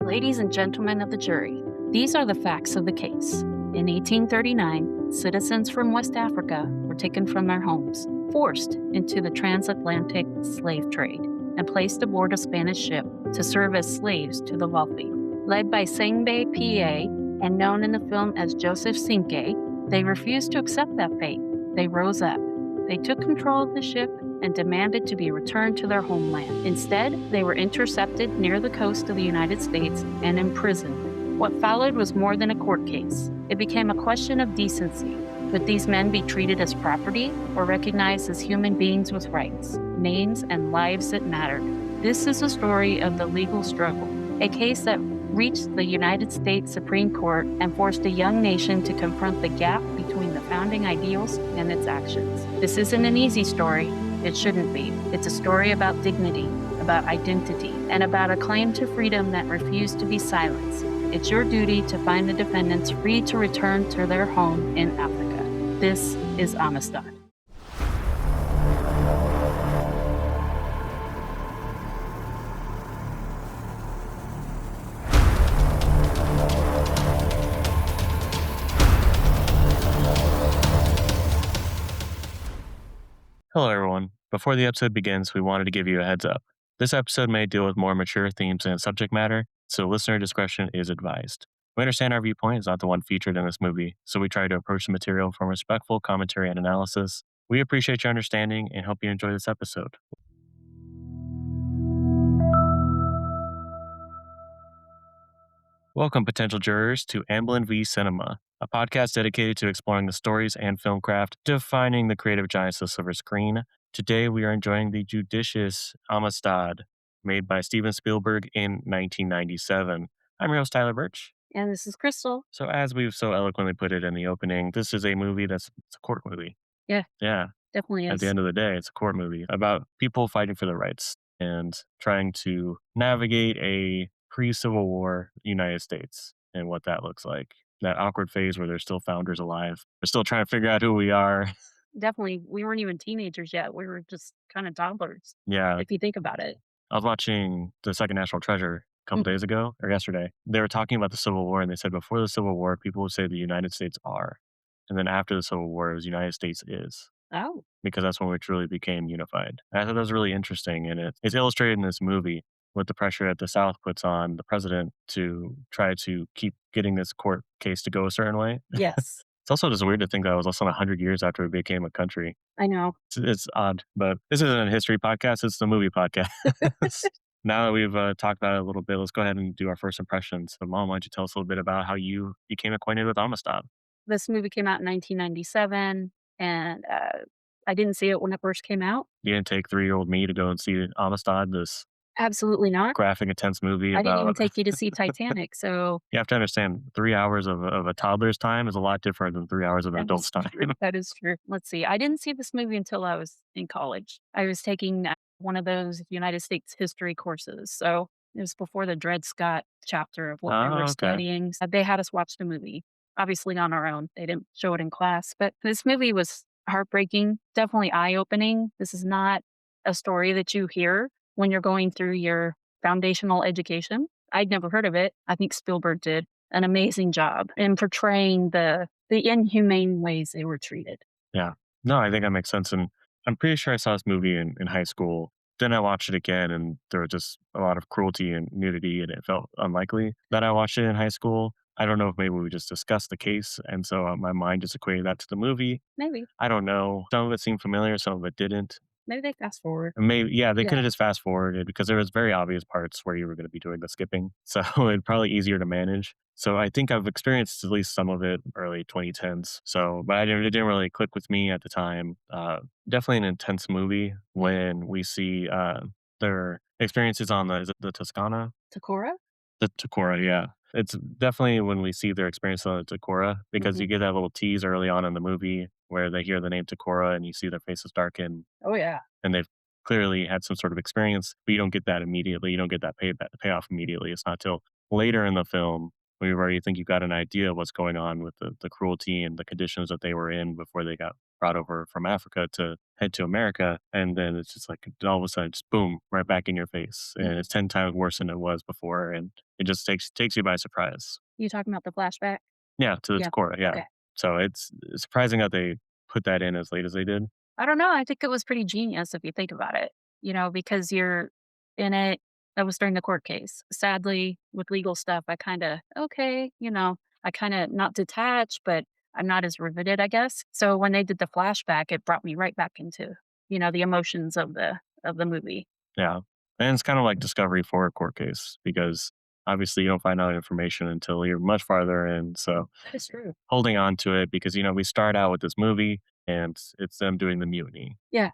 Ladies and gentlemen of the jury, these are the facts of the case. In 1839, citizens from West Africa were taken from their homes, forced into the transatlantic slave trade, and placed aboard a Spanish ship to serve as slaves to the wealthy. Led by Sengbe P.A. and known in the film as Joseph Cinque, they refused to accept that fate. They rose up. They took control of the ship and demanded to be returned to their homeland. Instead, they were intercepted near the coast of the United States and imprisoned. What followed was more than a court case. It became a question of decency. Would these men be treated as property or recognized as human beings with rights, names, and lives that mattered? This is a story of the legal struggle, a case that reached the United States Supreme Court and forced a young nation to confront the gap between the founding ideals and its actions. This isn't an easy story. It shouldn't be. It's a story about dignity, about identity, and about a claim to freedom that refused to be silenced. It's your duty to find the defendants free to return to their home in Africa. This is Amistad. Hello, everyone. Before the episode begins, we wanted to give you a heads up. This episode may deal with more mature themes and subject matter, so listener discretion is advised. We understand our viewpoint is not the one featured in this movie, so we try to approach the material from respectful commentary and analysis. We appreciate your understanding and hope you enjoy this episode. Welcome, potential jurors, to Amblin v. Cinema, a podcast dedicated to exploring the stories and film craft, defining the creative giants of the silver screen. Today, we are enjoying the judicious Amistad, made by Steven Spielberg in 1997. I'm your host, Tyler Birch. And this is Crystal. So as we've so eloquently put it in the opening, this is a movie it's a court movie. Yeah. Yeah. Definitely is. At the end of the day, it's a court movie about people fighting for their rights and trying to navigate a pre-Civil War United States and what that looks like. That awkward phase where there's still founders alive. We're still trying to figure out who we are. Definitely. We weren't even teenagers yet. We were just kind of toddlers. Yeah. If you think about it. I was watching The Second National Treasure a couple days ago or yesterday. They were talking about the Civil War and they said before the Civil War, people would say the United States are. And then after the Civil War, it was United States is. Oh. Because that's when we truly became unified. And I thought that was really interesting. And it's illustrated in this movie with the pressure that the South puts on the president to try to keep getting this court case to go a certain way. Yes. It's also just weird to think that it was less than 100 years after we became a country. I know. It's odd, but this isn't a history podcast. It's the movie podcast. Now that we've talked about it a little bit, let's go ahead and do our first impressions. So, Mom, why don't you tell us a little bit about how you became acquainted with Amistad? This movie came out in 1997, and I didn't see it when it first came out. You didn't take 3-year-old me to go and see Amistad, this Absolutely not. graphic, intense movie I about... didn't even take you to see Titanic, so... You have to understand, 3 hours of a toddler's time is a lot different than 3 hours of an adult's time. That is true. Let's see. I didn't see this movie until I was in college. I was taking one of those United States history courses, so it was before the Dred Scott chapter of what we were studying. They had us watch the movie, obviously on our own. They didn't show it in class, but this movie was heartbreaking, definitely eye-opening. This is not a story that you hear when you're going through your foundational education. I'd never heard of it. I think Spielberg did an amazing job in portraying the inhumane ways they were treated. Yeah. No, I think that makes sense. And I'm pretty sure I saw this movie in high school. Then I watched it again and there was just a lot of cruelty and nudity and it felt unlikely that I watched it in high school. I don't know if maybe we just discussed the case and so my mind just equated that to the movie. Maybe. I don't know. Some of it seemed familiar, some of it didn't. Maybe they fast forward. Maybe, yeah, they could have just fast forwarded because there was very obvious parts where you were going to be doing the skipping. So it's probably easier to manage. So I think I've experienced at least some of it early 2010s. So, but it didn't really click with me at the time. Definitely an intense movie when we see their experiences on the Toscana? Takora? The Takora, yeah. It's definitely when we see their experience on the Takora because you get that little tease early on in the movie where they hear the name Takora and you see their faces darken. Oh, yeah. And they've clearly had some sort of experience, but you don't get that immediately. You don't get that payoff immediately. It's not till later in the film when you already think you've got an idea of what's going on with the cruelty and the conditions that they were in before they got brought over from Africa to head to America, and then it's just like all of a sudden, just boom, right back in your face, and it's 10 times worse than it was before, and it just takes you by surprise. You talking about the flashback? Yeah, to its Yeah. core, yeah. Okay. So it's surprising that they put that in as late as they did. I don't know. I think it was pretty genius if you think about it, because you're in it. That was during the court case. Sadly, with legal stuff, I kind of, okay, I kind of not detached, but I'm not as riveted, I guess. So when they did the flashback, it brought me right back into, the emotions of the movie. Yeah, and it's kind of like discovery for a court case because obviously you don't find out information until you're much farther in. So That is true. holding on to it because we start out with this movie and it's them doing the mutiny. Yeah.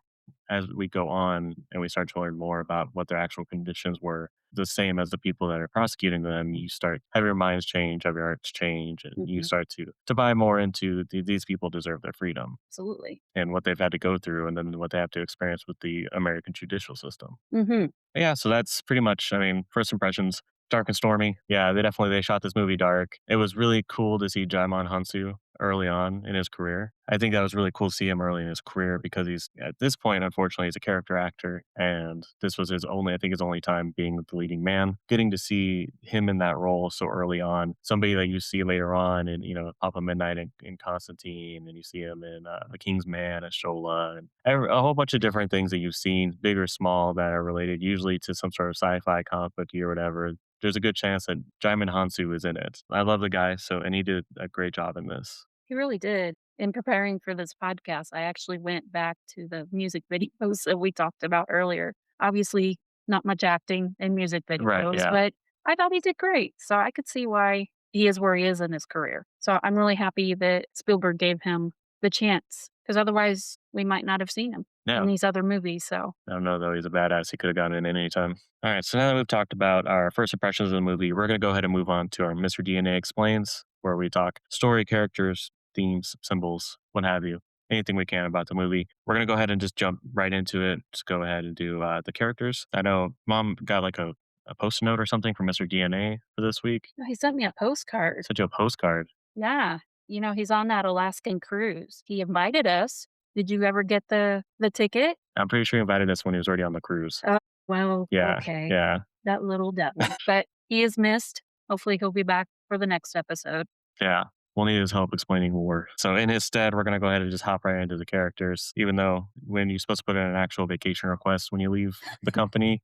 As we go on and we start to learn more about what their actual conditions were, the same as the people that are prosecuting them, you start have your minds change, have your hearts change, and you Hmm. start to buy more into these people deserve their freedom Absolutely. and what they've had to go through, and then what they have to experience with the American judicial system. Hmm. Yeah, so that's pretty much, I mean, first impressions, dark and stormy. Yeah, they shot this movie dark. It was really cool to see Jaimon Hansu early on in his career. I think that was really cool to see him early in his career because he's at this point, unfortunately, he's a character actor, and this was I think his only time being the leading man. Getting to see him in that role so early on, somebody that you see later on in Papa Midnight in Constantine, and you see him in The King's Man as Shola, and a whole bunch of different things that you've seen, big or small, that are related usually to some sort of sci-fi comic book or whatever. There's a good chance that Jaimin Hansu is in it. I love the guy, and he did a great job in this. He really did. In preparing for this podcast, I actually went back to the music videos that we talked about earlier. Obviously, not much acting in music Right, videos, yeah. but I thought he did great. So I could see why he is where he is in his career. So I'm really happy that Spielberg gave him the chance because otherwise we might not have seen him in Yeah. these other movies. So I don't know though. He's a badass. He could have gotten in any time. All right. So now that we've talked about our first impressions of the movie, we're going to go ahead and move on to our Mr. DNA Explains, where we talk story, characters, themes, symbols, what have you. Anything we can about the movie. We're going to go ahead and just jump right into it. Just go ahead and do the characters. I know mom got like a post note or something from Mr. DNA for this week. he sent me a postcard. Sent you a postcard. Yeah. He's on that Alaskan cruise. He invited us. Did you ever get the ticket? I'm pretty sure he invited us when he was already on the cruise. Oh, well, Yeah. okay. Yeah. That little devil. But he is missed. Hopefully, he'll be back for the next episode. Yeah. We'll need his help explaining more. So in his stead, we're going to go ahead and just hop right into the characters, even though when you're supposed to put in an actual vacation request when you leave the company.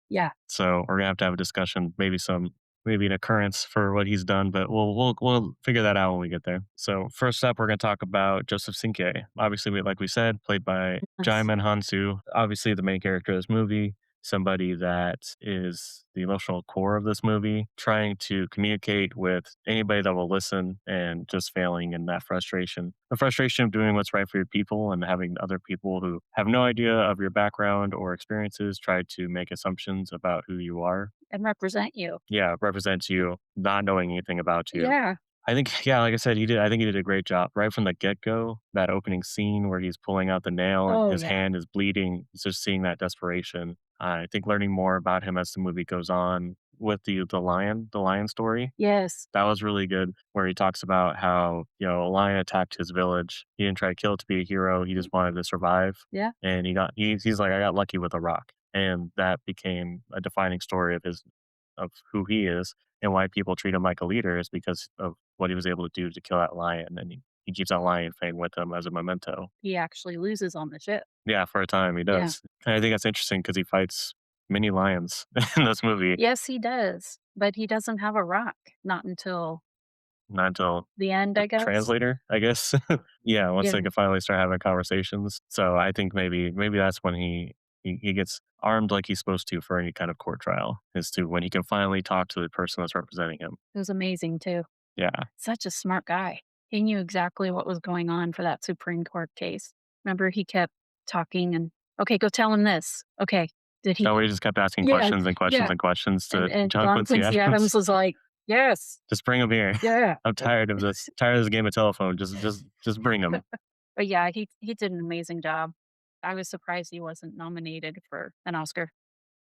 Yeah. So we're going to have a discussion, maybe an occurrence for what he's done, but we'll figure that out when we get there. So first up, we're going to talk about Joseph Sinke. Obviously, like we said, played by Yes. Jaimin Hansu, obviously the main character of this movie, somebody that is the emotional core of this movie, trying to communicate with anybody that will listen and just failing in that frustration. The frustration of doing what's right for your people and having other people who have no idea of your background or experiences try to make assumptions about who you are. And represent you. Yeah, represents you, not knowing anything about you. Yeah. I think, yeah, like I said, I think he did a great job right from the get go. That opening scene where he's pulling out the nail and Oh, his yeah. hand is bleeding, just seeing that desperation. I think learning more about him as the movie goes on with the lion story, Yes. that was really good. Where he talks about how a lion attacked his village. He didn't try to kill it to be a hero. He just wanted to survive, Yeah. and he's like, I got lucky with a rock, and that became a defining story of who he is and why people treat him like a leader is because of what he was able to do to kill that lion, and he keeps that lion fame with him as a memento. He actually loses on the ship. Yeah, for a time he Yeah. does, and I think that's interesting because he fights many lions in this movie. Yes, he does. But he doesn't have a rock. Not until Not until the end, I guess. translator, I guess. Yeah, once Yeah. they can finally start having conversations. So I think maybe that's when he gets armed like he's supposed to for any kind of court trial, is to when he can finally talk to the person that's representing him. It was amazing too. Yeah. Such a smart guy. He knew exactly what was going on for that Supreme Court case. Remember, he kept talking and, okay, go tell him this. Okay. Did he? No, we just kept asking Yeah. questions and questions Yeah. and questions to And John John Quincy Quincy Adams. Adams was like, yes. Just bring him here. Yeah. I'm tired of this. Tired of this game of telephone. Just bring him. But yeah, he did an amazing job. I was surprised he wasn't nominated for an Oscar.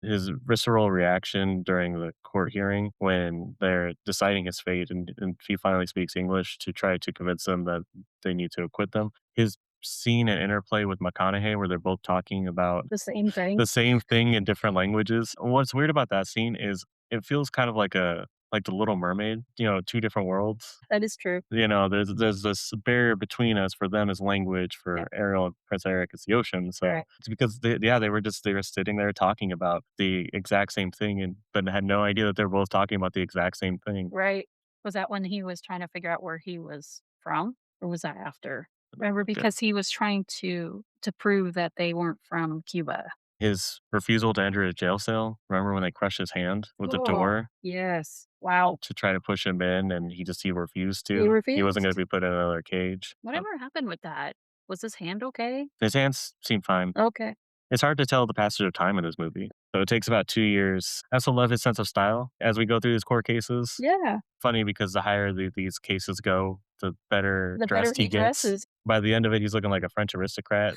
His visceral reaction during the court hearing when they're deciding his fate and he finally speaks English to try to convince them that they need to acquit them. His scene and interplay with McConaughey where they're both talking about The same thing. the same thing in different languages. What's weird about that scene is it feels kind of like the Little Mermaid, two different worlds. That is true. There's this barrier between us. For them is language. Yeah. For Ariel and Prince Eric, it's the ocean. So Right. it's because they were sitting there talking about the exact same thing, and but had no idea that they're both talking about the exact same thing. Right. Was that when he was trying to figure out where he was from? Or was that after? Remember, D- because he was trying to prove that they weren't from Cuba. His refusal to enter a jail cell. Remember when they crushed his hand with the Oh, door yes. Wow. to try to push him in, and he refused He to. He wasn't going to refused. be put in another cage. Whatever happened with that? Was his hand okay? His hands seem fine. Okay. It's hard to tell the passage of time in this movie. So it takes about 2 years. I also love his sense of style as we go through these court cases. Yeah. Funny because the higher these cases go, the better The better dressed he he gets. dresses. By the end of it, he's looking like a French aristocrat.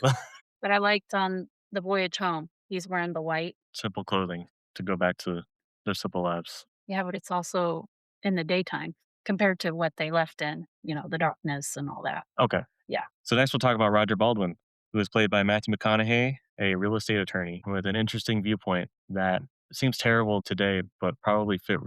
But I liked on the voyage home, he's wearing the white. Simple clothing to go back to their simple lives. Yeah, but it's also in the daytime compared to what they left in, the darkness and all that. Okay. Yeah. So next we'll talk about Roger Baldwin, who is played by Matthew McConaughey, a real estate attorney with an interesting viewpoint that seems terrible today, but probably fit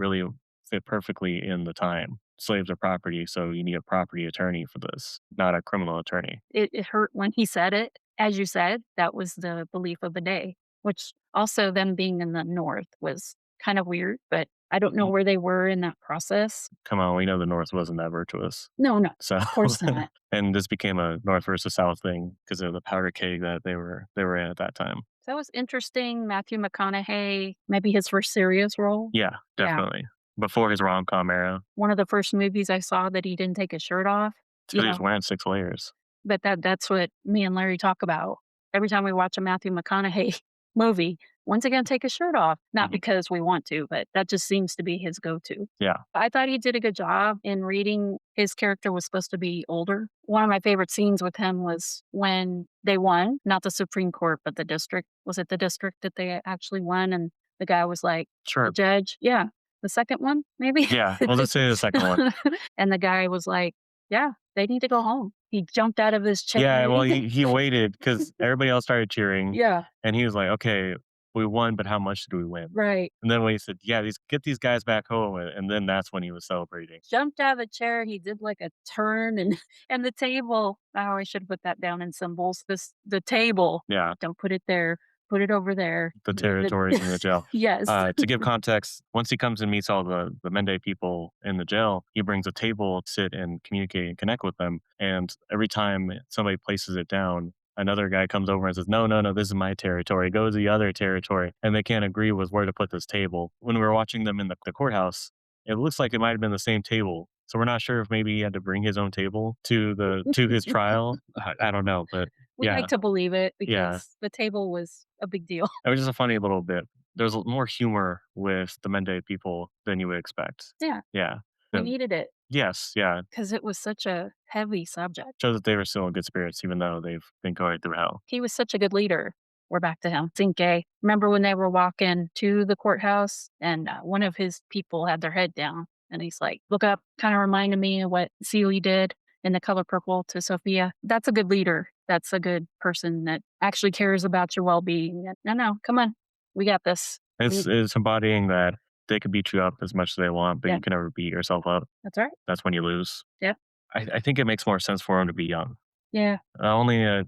perfectly in the time. Slaves are property, so you need a property attorney for this, not a criminal attorney. It hurt when he said it. As you said, that was the belief of the day, which also them being in the North was kind of weird, but I don't know Mm, where they were in that process. Come on, we know the North wasn't that virtuous. No, no, So, of course not. and this became a North versus South thing because of the powder keg that they were in at that time. So that was interesting. Matthew McConaughey, maybe his first serious role. Yeah, Yeah. definitely. Before his rom com era, One of the first movies I saw that he didn't take his shirt off. it's You because he was know, wearing 6 layers. but that's what me and Larry talk about. Every time we watch a Matthew McConaughey movie, when's he gonna take his shirt off? Not Mhm. because we want to, but that just seems to be his go-to. Yeah, I thought he did a good job in reading. His character was supposed to be older. One of my favorite scenes with him was when they won, not the Supreme Court, but the district. Was it the district that they actually won? And the guy was like, the sure. judge, yeah, the second one, maybe? Yeah, well, let's say the second one. And the guy was like, yeah, they need to go home. He jumped out of his Yeah, chair. well, he waited because everybody else started cheering, Yeah, and he was like, "Okay, we won, but how much did we win?" right. And then when he said, "Yeah, get these guys back home," and then that's when he was celebrating. Jumped out of the chair. He did like a turn and and the table. Oh, I should put that down in symbols. The table. Yeah, Don't put it there. Put it over there. the territories in the jail. Yes. To give context, once he comes and meets all the Mende people in the jail, he brings a table to sit and communicate and connect with them. And every time somebody places it down, another guy comes over and says, "No, no, no, this is my territory. Go to the other territory." And they can't agree with where to put this table. When we were watching them in the courthouse, it looks like it might have been the same table. So we're not sure if maybe he had to bring his own table to his trial. I don't know, but We yeah, like to believe it yeah. because the table was a big deal. It was just a funny little bit. There's more humor with the Mende people than you would expect. Yeah, Yeah. we The needed it yes, yeah. because it was such a heavy subject. Shows that they were still in good spirits even though they've been going through hell. He was such a good leader. We're back to him. Zinke. Remember when they were walking to the courthouse and one of his people had their head down and he's like, look up, kind of reminded me of what Celie did in The Color Purple to Sophia. That's a good leader. That's a good person that actually cares about your well being. No, no, come on. We got this. It's embodying that they can beat you up as much as they want, but Yeah, you can never beat yourself up. that's right. That's when you lose. Yeah. I think it makes more sense for him to be young. Yeah. Only a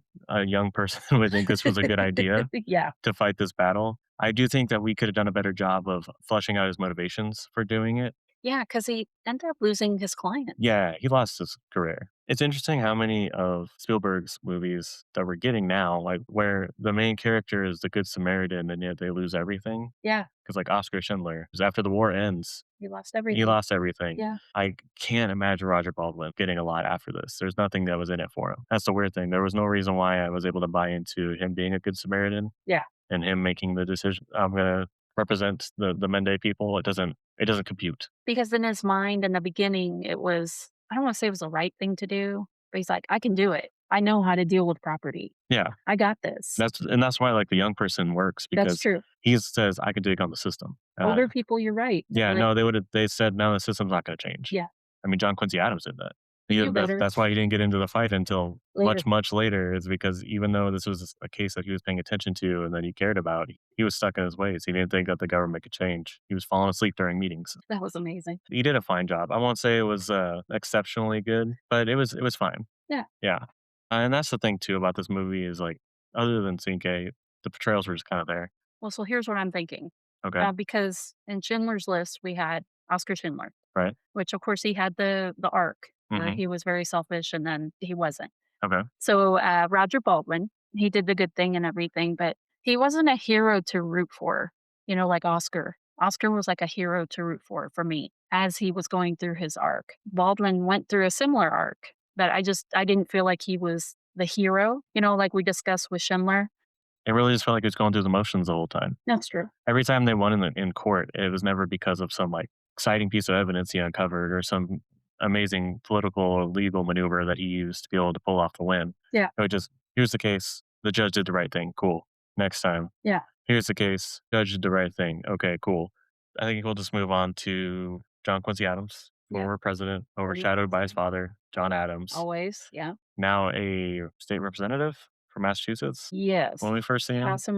young person would think this was a good idea Yeah. to fight this battle. I do think that we could have done a better job of fleshing out his motivations for doing it. Yeah. Cause he ended up losing his client. Yeah, he lost his career. It's interesting how many of Spielberg's movies that we're getting now, like where the main character is the good Samaritan and yet they lose everything. Yeah. Because like Oscar Schindler, 'cause after the war ends, He lost he everything. lost everything. Yeah. I can't imagine Roger Baldwin getting a lot after this. There's nothing that was in it for him. That's the weird thing. There was no reason why I was able to buy into him being a good Samaritan Yeah. and him making the decision. I'm gonna represent the Mende people. It doesn't compute. Because in his mind in the beginning, it was, I don't want to say it was the right thing to do, but he's like, I can do it. I know how to deal with property. Yeah. I got this. That's why like the young person works That's because true. he says I can dig on the system. Older people, you're right. Yeah, Right. no, they said no, the system's not going to change. Yeah. I mean, John Quincy Adams did that. Yeah, You better that's why he didn't get into the fight until later. much, much later is because even though this was a case that he was paying attention to and that he cared about, he was stuck in his ways. He didn't think that the government could change. He was falling asleep during meetings. That was amazing. He did a fine job. I won't say it was, exceptionally good, but it was fine. Yeah. Yeah. And that's the thing too about this movie is, like, other than Cinque, the portrayals were just kinda there. Well, so here's what I'm thinking. Okay. Because in Schindler's List, we had Oscar Schindler, Right. which of course he had the arc where Mhm. he was very selfish and then he wasn't. Okay. So Roger Baldwin, he did the good thing and everything, but he wasn't a hero to root for, like Oscar. Oscar was like a hero to root for me as he was going through his arc. Baldwin went through a similar arc, but I didn't feel like he was the hero, like we discussed with Schindler. It really just felt like he was going through the motions the whole time. That's true. Every time they won in court, it was never because of some, like, exciting piece of evidence he uncovered or some amazing political or legal maneuver that he used to be able to pull off the win. Yeah. It would just, "Here's the case. The judge did the right thing. Cool. Next time. Yeah. Here's the case. Judge did the right thing. Okay, cool." I think we'll just move on to John Quincy Adams, Yeah. former president, Former overshadowed by his president. father, John Adams, Always. Yeah. now a state representative from Massachusetts when Yes. we first see him. Yeah, House of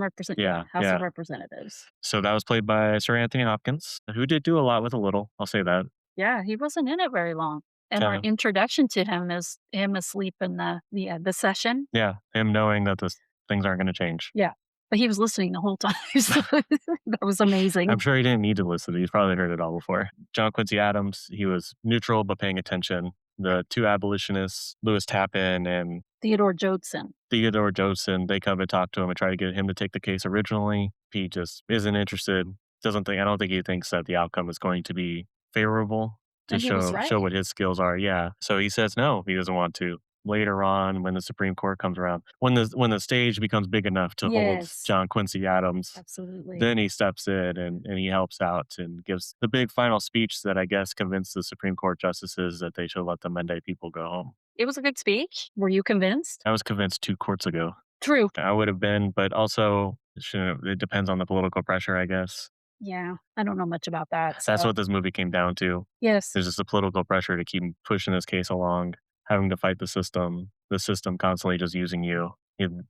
yeah. Representatives. So that was played by Sir Anthony Hopkins, who did do a lot with a little, I'll say that. Yeah, he wasn't in it very long. And our Kinda introduction to him is him asleep in the session. yeah, him knowing that this things aren't gonna change. Yeah, but he was listening the whole time, so that was I'm amazing. sure he didn't need to listen, he's probably heard it all before. John Quincy Adams, he was neutral but paying attention. The 2 abolitionists, Lewis Tappan and Theodore Jodson. Theodore Joseph, they come and talk to him and try to get him to take the case originally. He just isn't interested, I don't think he thinks that the outcome is going to be favorable to And he was show right. what his skills are, yeah. So he says no, he doesn't want to. Later on, when the Supreme Court comes around, when the stage becomes big enough to hold Yes, John Quincy Adams, absolutely. then he steps in and he helps out and gives the big final speech that I guess convinced the Supreme Court justices that they should let the Mende people go home. It was a good speech. Were you convinced? I was convinced 2 courts ago. True. I would have been, but also, it depends on the political pressure, I guess. Yeah, I don't know much about that, That's so what this movie came down to. yes. There's just the political pressure to keep pushing this case along, having to fight the system constantly just using you.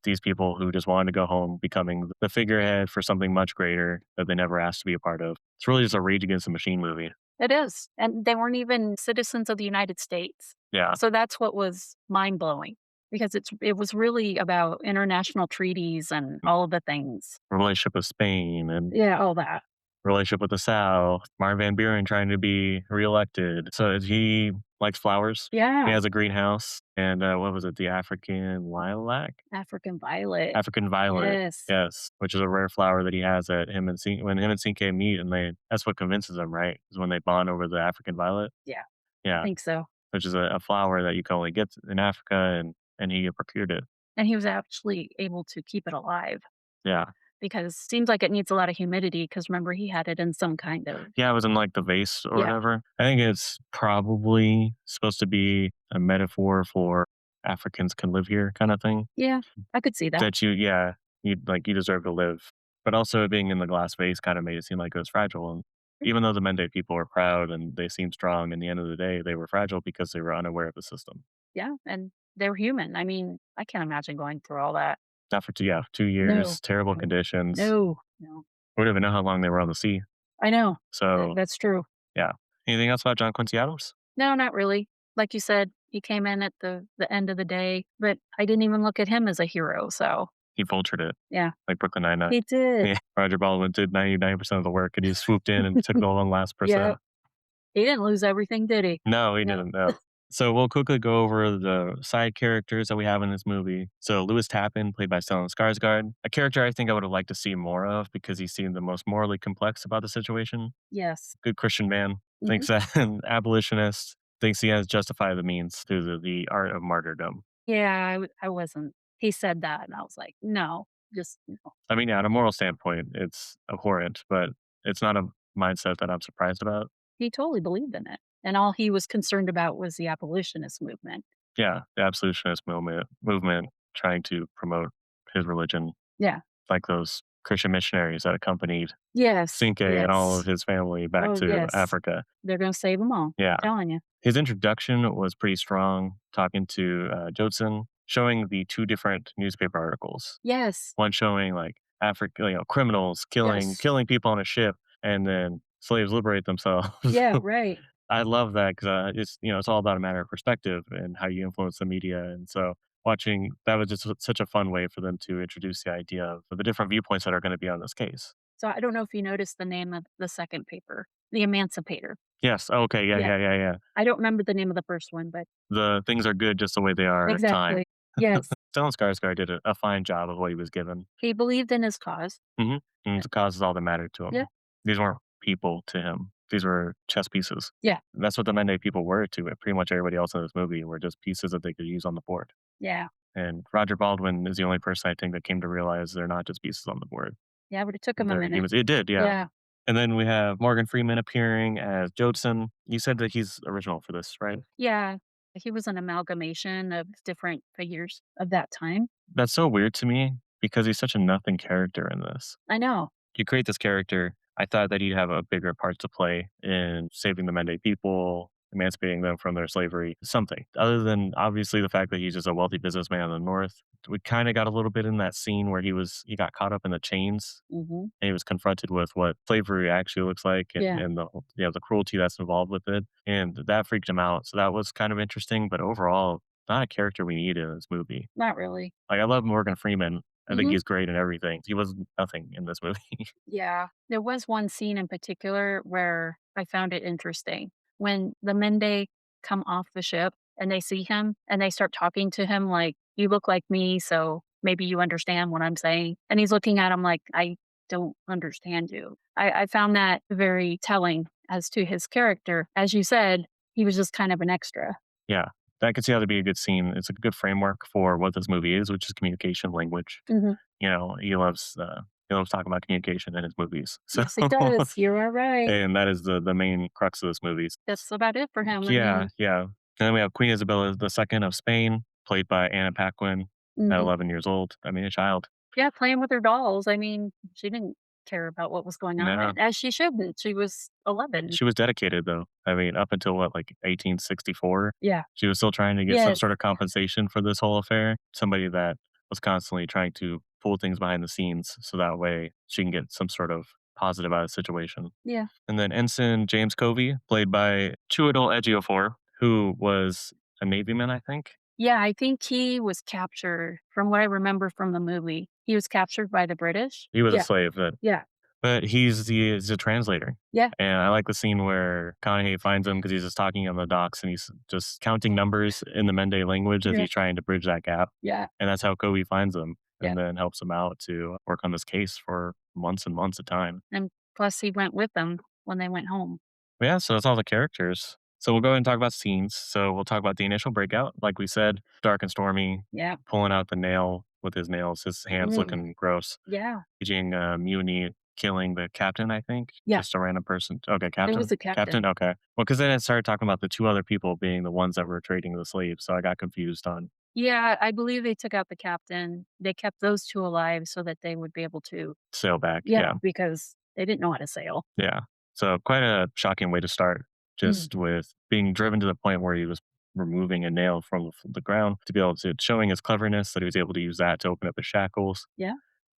These people who just wanted to go home becoming the figurehead for something much greater that they never asked to be a part of. It's really just a Rage Against the Machine movie. It is, and they weren't even citizens of the United States. Yeah. So that's what was mind-blowing because it was really about international treaties and all of the things. Relationship with Spain and Yeah, all that. relationship with the South, Martin Van Buren trying to be reelected. So he likes flowers. He Yeah, has a greenhouse, and, what was it? The African lilac? African violet. African violet, Yes. yes, which is a rare flower that he has that him and Cin when him and Cinque meet, and that's what convinces him, right? Is when they bond over the African violet? Yeah, I Yeah, think so. which is a flower that you can only get in Africa, and he procured it. And he was actually able to keep it alive Yeah. because seems like it needs a lot of humidity. Because remember he had it in some kind of Yeah, it was in, like, the vase or yeah, whatever. I think it's probably supposed to be a metaphor for Africans can live here kinda thing. yeah, I could see that. That yeah, you deserve to live. But also it being in the glass vase kinda made it seem like it was fragile, and even though the Mende people were proud and they seemed strong, in the end of the day, they were fragile because they were unaware of the system. Yeah, and they're human. I mean, I can't imagine going through all that. Not for 2 No, years, terrible no, conditions. no. We don't even know how long they were on the sea. I know. So, That's true. yeah. Anything else about John Quincy Adams? No, not really. Like you said, he came in at the end of the day, but I didn't even look at him as a hero, so He vultured it, yeah. like Brooklyn Nine-Nine. He did. Yeah, Roger Baldwin did 99% of the work, and he swooped in and took the one last Yeah. percent. He didn't lose everything, did he? No, he No. didn't, no. So we'll quickly go over the side characters that we have in this movie. So Lewis Tappan, played by Stellan Skarsgård, a character I think I would have liked to see more of because he seemed the most morally complex about the situation. Yes. Good Christian man, Mhm. thinks that an abolitionist, thinks he has justified the means through the art of martyrdom. Yeah, I wasn't he said that, and I was like, "No, just no." I mean, yeah, on a moral standpoint, it's abhorrent, but it's not a mindset that I'm surprised about. He totally believed in it, and all he was concerned about was the abolitionist movement. Yeah, the absolutionist movement trying to promote his religion Yeah. like those Christian missionaries that accompanied Yes, Cinque and all of yes. his family back Oh, to yes. Africa. They're gonna save them all, Yeah. telling you. His introduction was pretty strong, talking to Jodson, showing the two different newspaper articles. Yes, One showing like Africa, criminals yes. killing people on a ship, and then slaves liberate themselves. Yeah, right. I love that because it's it's all about a matter of perspective and how you influence the media. And so watching that was just such a fun way for them to introduce the idea of the different viewpoints that are going to be on this case. So I don't know if you noticed the name of the second paper, The Emancipator. Yes. Okay. Yeah. Yeah, Yeah. Yeah. Yeah. I don't remember the name of the first one, but The things are good just the way they are at the time. exactly. Yes, Stellan Skarsgård did a fine job of what he was given. he believed in his cause. And Yeah, the cause is all that mattered to yeah, him. These weren't people to him. These were chess pieces. yeah, That's what the Mende people were to it. Pretty much everybody else in this movie were just pieces that they could use on the board. yeah, And Roger Baldwin is the only person I think that came to realize they're not just pieces on the board. yeah, but it took him a They're minute. humans. It did, yeah. Yeah, And then we have Morgan Freeman appearing as Jodson. You said that he's original for this, right? yeah. He was an amalgamation of different figures of that time. That's so weird to me because he's such a nothing character in this. I know. You create this character. I thought that he'd have a bigger part to play in saving the Mende people, emancipating them from their slavery, something. Other than obviously the fact that he's just a wealthy businessman in the North. We kind of got a little bit in that scene where he got caught up in the chains Mhm. and he was confronted with what slavery actually looks like Yeah, and the cruelty that's involved with it. And that freaked him out. So that was kind of interesting. But overall, not a character we need in this movie. not really. Like I love Morgan Freeman. I think Mhm. he's great in everything. He was nothing in this movie. Yeah. There was one scene in particular where I found it interesting. When the Mende come off the ship and they see him and they start talking to him like, "You look like me, so maybe you understand what I'm saying." And he's looking at him like, "I don't understand you." I found that very telling as to his character. As you said, he was just kind of an extra. Yeah, that could see how to be a good scene. It's a good framework for what this movie is, which is communication language. Mhm. He loves talking about communication in his movies. So, Yes, he does. You are right. and that is the main crux of this movie. That's about it for him. I Yeah, mean, yeah. And then we have Queen Isabella II of Spain, played by Anna Paquin at mhm. 11 years old. I mean, a child. Yeah, playing with her dolls. I mean, she didn't care about what was going on, No, and as she shouldn't. She was 11. she was dedicated though. I mean, up until what, like 1864, Yeah. she was still trying to get some Yes. sort of compensation for this whole affair. Somebody that was constantly trying to pull things behind the scenes so that way she can get some sort of positive out of the situation. Yeah. And then Ensign James Covey, played by Chiwetel Ejiofor, who was a Navy man, I think. Yeah, I think he was captured from what I remember from the movie. He was captured by the British. He was a Yeah. slave, Yeah. but he's a translator. Yeah. And I like the scene where Conahee finds him because he's just talking on the docks and he's just counting numbers in the Mende language as Yeah. he's trying to bridge that gap. Yeah. And that's how Kobe finds him Yeah. and then helps him out to work on this case for months and months at a time. And plus he went with them when they went home. But yeah, so that's all the characters. So we'll go ahead and talk about scenes. So we'll talk about the initial breakout. Like we said, dark and stormy, Yeah. pulling out the nail with his nails, his hands Mm. looking gross. Yeah. Aging Muni killing the captain, I think. Yeah. Just a random person. Okay, It captain. was the captain. Captain. Okay. Well, because then it started talking about the two other people being the ones that were trading the slaves. So I got confused on Yeah, I believe they took out the captain. They kept those 2 alive so that they would be able to sail back. yeah, Yeah. because they didn't know how to sail. Yeah. So quite a shocking way to start, Mm. just with being driven to the point where he was removing a nail from the ground to be able to showing his cleverness that he was able to use that to open up his shackles, Yeah.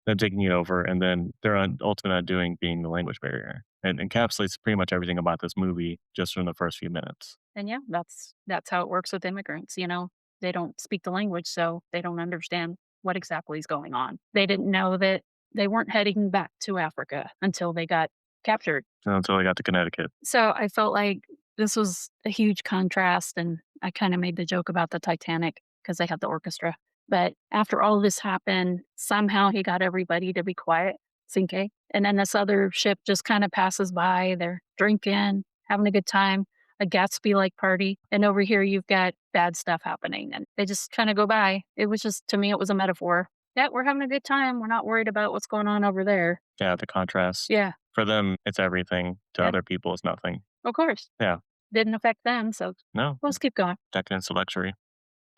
then taking it over, and then their ultimate undoing being the language barrier, and encapsulates pretty much everything about this movie just from the first few minutes. And yeah, that's how it works with immigrants, you know? They don't speak the language, so they don't understand what exactly is going on. They didn't know that they weren't heading back to Africa until they got captured. Until I got to Connecticut. So I felt like this was a huge contrast, and I kinda made the joke about the Titanic because they had the orchestra. But after all of this happened, somehow he got everybody to be quiet, Cinque, and then this other ship just kinda passes by, they're drinking, having a good time, a Gatsby-like party, and over here you've got bad stuff happening, and they just kinda go by. It was just to me, it was a metaphor. "Yeah, we're having a good time, we're not worried about what's going on over there." Yeah, the contrast. Yeah, For them, it's everything. To yeah, other people, it's nothing. of course. Yeah. Didn't affect them, so No, let's keep going. decadence of luxury.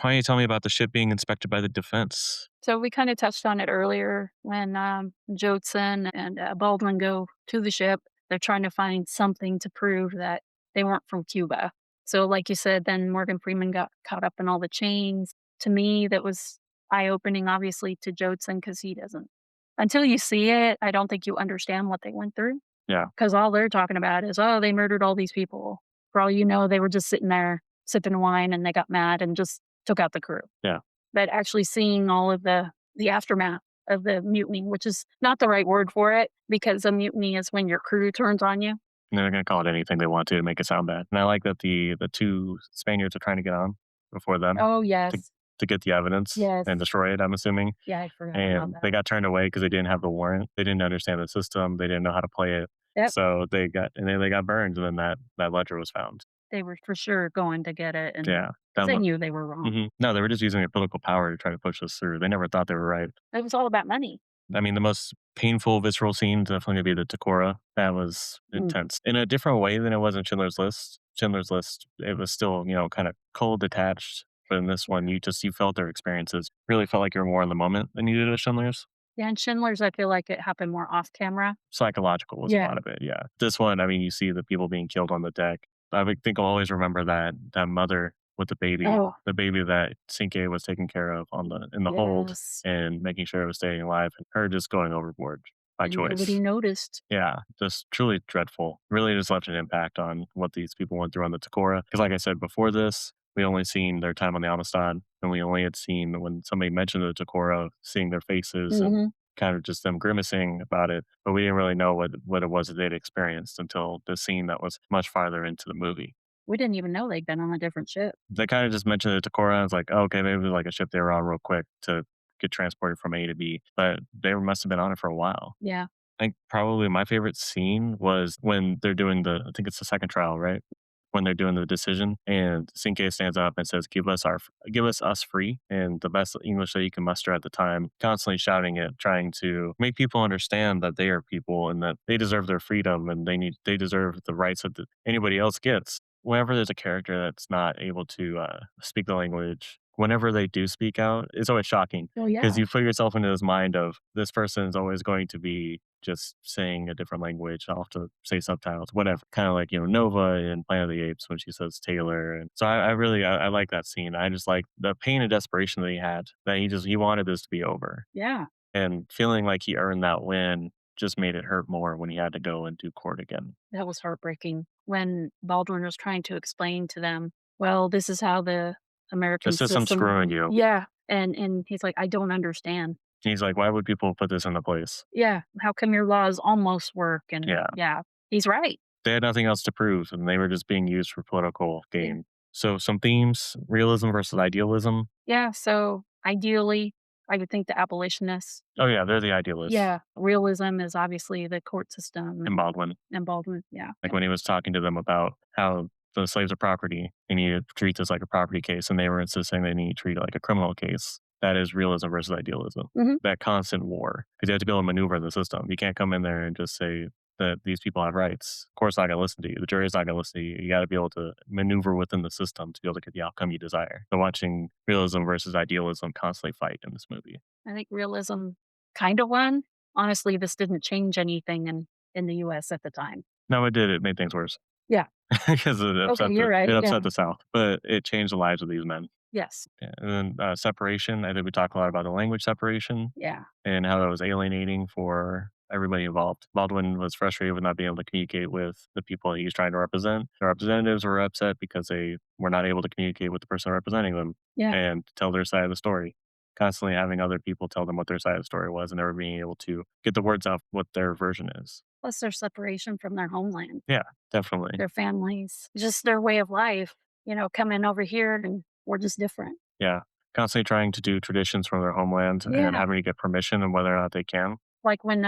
Why don't you tell me about the ship being inspected by the defense? So we kind of touched on it earlier when Jodson and Baldwin go to the ship. They're trying to find something to prove that they weren't from Cuba. So, like you said, then Morgan Freeman got caught up in all the chains. To me, that was eye opening, obviously, to Jodson because he doesn't. Until you see it, I don't think you understand what they went through Yeah, because all they're talking about is, oh, they murdered all these people. For all you know, they were just sitting there sipping wine and they got mad and just took out the crew, yeah. but actually seeing all of the aftermath of the mutiny, which is not the right word for it because a mutiny is when your crew turns on you. And they're gonna call it anything they want to make it sound bad. And I like that the 2 Spaniards are trying to get on before them Oh, to yes. to get the evidence Yes. and destroy it, I'm assuming. Yeah, I forgot about And that. they got turned away because they didn't have the warrant. They didn't understand the system. They didn't know how to play it. Yep. So they got burned, and then that ledger was found. They were for sure going to get it and Yeah. because That they lo knew they were wrong. No, they were just using their political power to try to push this through. They never thought they were right. It was all about money. I mean, the most painful, visceral scene definitely gonna be the Takora. That was Mm, intense in a different way than it was in Schindler's List. Schindler's List, it was still, kind of cold, detached. But in this one, you felt their experiences. Really felt like you were more in the moment than you did at Schindler's. yeah, and Schindler's, I feel like it happened more off camera. Psychological was a Yeah. lot of it, yeah. This one, I mean, you see the people being killed on the deck. I would think I'll always remember that mother with Oh, the baby that Sinke was taking care of in the hold yes, and making sure it was staying alive, and her just going overboard by and nobody choice. noticed. Yeah, just truly dreadful. Really just left an impact on what these people went through on the Takora. Because like I said before this, we only seen their time on the Amistad, and we only had seen when somebody mentioned the Takora, seeing their faces and Mhm. kind of just them grimacing about it. But we didn't really know what it was that they'd experienced until the scene that was much farther into the movie. We didn't even know they'd been on a different ship. They kind of just mentioned the Takora. I was like, oh, okay, maybe it was like a ship they were on real quick to get transported from A to B. But they must have been on it for a while. Yeah. I think probably my favorite scene was when they're doing I think it's the second trial, right? When they're doing the decision and Cinque stands up and says, give us us free," and the best English that you can muster at the time, constantly shouting it, trying to make people understand that they are people and that they deserve their freedom and they deserve the rights that anybody else gets. Whenever there's a character that's not able to speak the language, whenever they do speak out, it's always shocking Oh, because yeah. you put yourself into this mind of this person is always going to be just saying a different language. I'll have to say subtitles, whatever. Kind of like, Nova in Planet of the Apes when she says Taylor. And so I really, I like that scene. I just like the pain and desperation that he had, that he wanted this to be over. Yeah. And feeling like he earned that win just made it hurt more when he had to go and do court again. That was heartbreaking when Baldwin was trying to explain to them, "Well, this is how the The American system's system." screwing you. Yeah, and he's like, "I don't understand." He's like, why would people put this into place? Yeah, "How come your laws almost work?" And Yeah. yeah, he's right. They had nothing else to prove and they were just being used for political Yeah. gain. So some themes, realism versus idealism. Yeah, so ideally, I would think the abolitionists. Oh yeah, they're the idealists. Yeah, realism is obviously the court And system Baldwin. and Baldwin, yeah. Like when he was talking to them about how the slaves are property and you treat this like a property case, and they were insisting they need to treat it like a criminal case. That is realism versus idealism. Mhm. That constant war, because you have to be able to maneuver the system. You can't come in there and just say that these people have rights. Of course, not going to listen to you. The jury is not going to listen to you. You got to be able to maneuver within the system to be able to get the outcome you desire. So watching realism versus idealism constantly fight in this movie. I think realism kinda won. Honestly, this didn't change anything in the US at the time. No, it did. It made things worse Yeah. because Okay, you're it right, yeah. upset the South, but it changed the lives of these men. Yes. Yeah, and then, separation, I think we talk a lot about the language separation Yeah. and how that was alienating for everybody involved. Baldwin was frustrated with not being able to communicate with the people he was trying to represent. The representatives were upset because they were not able to communicate with the person representing them Yeah. and tell their side of the story. Constantly having other people tell them what their side of the story was and never being able to get the words out what their version is. Plus their separation from their homeland, Yeah, definitely. their families, just their way of life, coming over here and we're just different. Yeah. Constantly trying to do traditions from their homeland and Yeah. having to get permission and whether or not they can. Like when,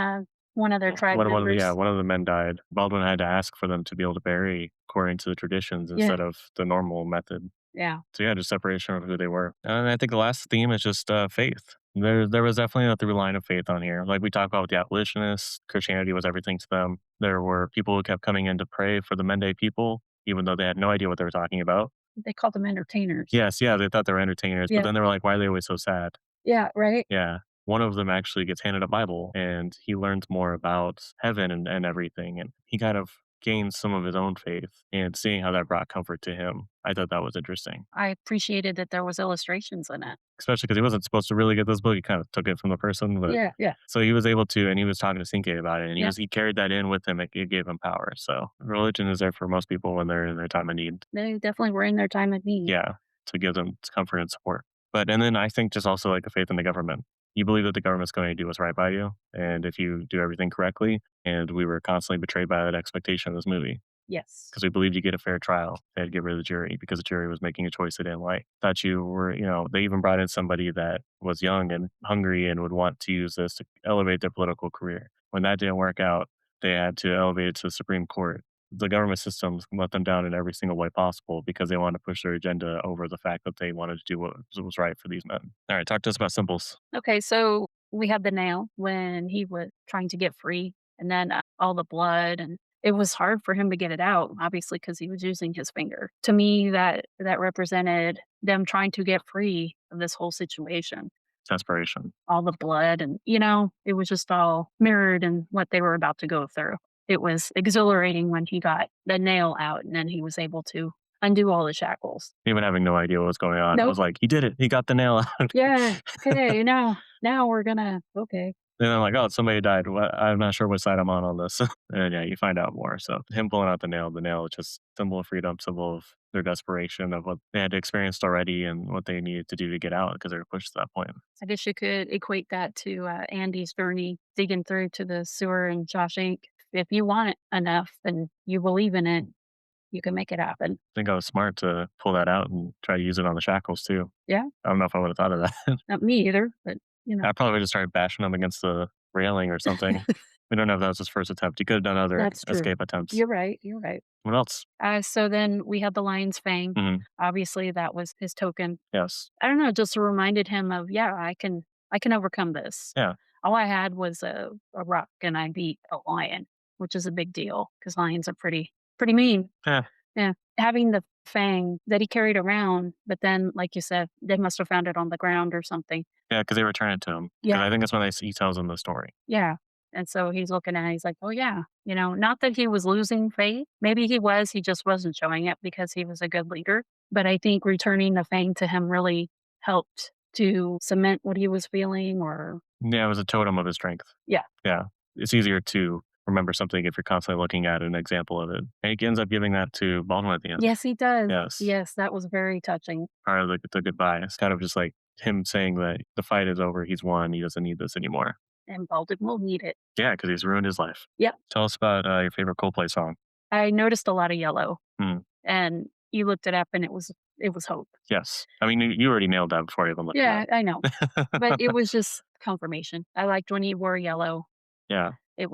one of their tribe members. One of the men died. Baldwin had to ask for them to be able to bury according to the traditions Yeah. instead of the normal method. Yeah. So yeah, just separation of who they were. And I think the last theme is just faith. There was definitely a through line of faith on here. Like we talked about with the abolitionists, Christianity was everything to them. There were people who kept coming in to pray for the Mende people, even though they had no idea what they were talking about. They called them entertainers. Yes, yeah, they thought they were entertainers, but Yeah. then they were like, "Why are they always so sad?" Yeah, right? Yeah. One of them actually gets handed a Bible, and he learns more about heaven and everything, and he kind of gains some of his own faith, and seeing how that brought comfort to him, I thought that was interesting. I appreciated that there was illustrations in it. Especially because he wasn't supposed to really get this book, he kind of took it from the person, but Yeah, yeah, so he was able to, and he was talking to Sinke about it, and yeah. he carried that in with him, it gave him power, so religion is there for most people when they're in their time of need. They definitely were in their time of need. Yeah, to give them comfort and support. But and then I think just also like a faith in the government. You believe that the government's going to do what's right by you, and if you do everything correctly, and we were constantly betrayed by that expectation in this movie Yes. because we believed you get a fair trial. They had to get rid of the jury because the jury was making a choice they didn't like. Thought you were, they even brought in somebody that was young and hungry and would want to use this to elevate their political career. When that didn't work out, they had to elevate it to the Supreme Court. The government systems let them down in every single way possible because they wanted to push their agenda over the fact that they wanted to do what was right for these men. All right, talk to us about symbols. Okay, so we had the nail when he was trying to get free, and then all the blood, and it was hard for him to get it out, obviously, because he was using his finger. To me, that represented them trying to get free of this whole situation. Desperation. All the blood, and it was just all mirrored in what they were about to go through. It was exhilarating when he got the nail out, and then he was able to undo all the shackles. Even having no idea what was going on. I Nope. was like, he did it. He got the nail out. Yeah. Okay. Now we're gonna. Okay. And I'm like, oh, somebody died. What? I'm not sure which side I'm on this. And yeah, you find out more. So him pulling out the nail is just symbol of freedom, symbol of their desperation of what they had experienced already and what they needed to do to get out because they were pushed to that point. I guess you could equate that to Andy's journey digging through to the sewer in Shawshank. If you want it enough and you believe in it, you can make it happen. I think I was smart to pull that out and try to use it on the shackles too. Yeah. I don't know if I would have thought of that. Not me either, but I probably just started bashing him against the railing or something. We don't know if that was his first attempt. He could have done other that's true. escape attempts. You're right. You're right. What else? So then we had the lion's fang. Mhm. Obviously, that was his token. Yes. I don't know, it just reminded him of, yeah, I can overcome this. Yeah. All I had was a rock and I beat a lion, which is a big deal because lions are pretty mean. Yeah. Yeah. Having the fang that he carried around, but then, like you said, they must have found it on the ground or something. Yeah, because they return it to him. Because Yeah. I think that's when he tells them the story. Yeah. And so he's looking at it, he's like, oh, yeah. Not that he was losing faith. Maybe he was, he just wasn't showing it because he was a good leader. But I think returning the fang to him really helped to cement what he was feeling or. Yeah, it was a totem of his strength. Yeah. Yeah. It's easier to remember something if you're constantly looking at an example of it. And he ends up giving that to Baldwin at the end. Yes, he does. Yes. Yes, that was very touching. Part of the goodbye. It's kind of just like him saying that the fight is over, he's won, he doesn't need this anymore. And Baldwin will need it. Yeah, because he's ruined his life. Yep. Tell us about your favorite Coldplay song. I noticed a lot of yellow. Hmm. And you looked it up and it was hope. Yes. I mean, you already nailed that before I even looked Yeah, it I know. up. But it was just confirmation. I liked when he wore yellow. Yeah. It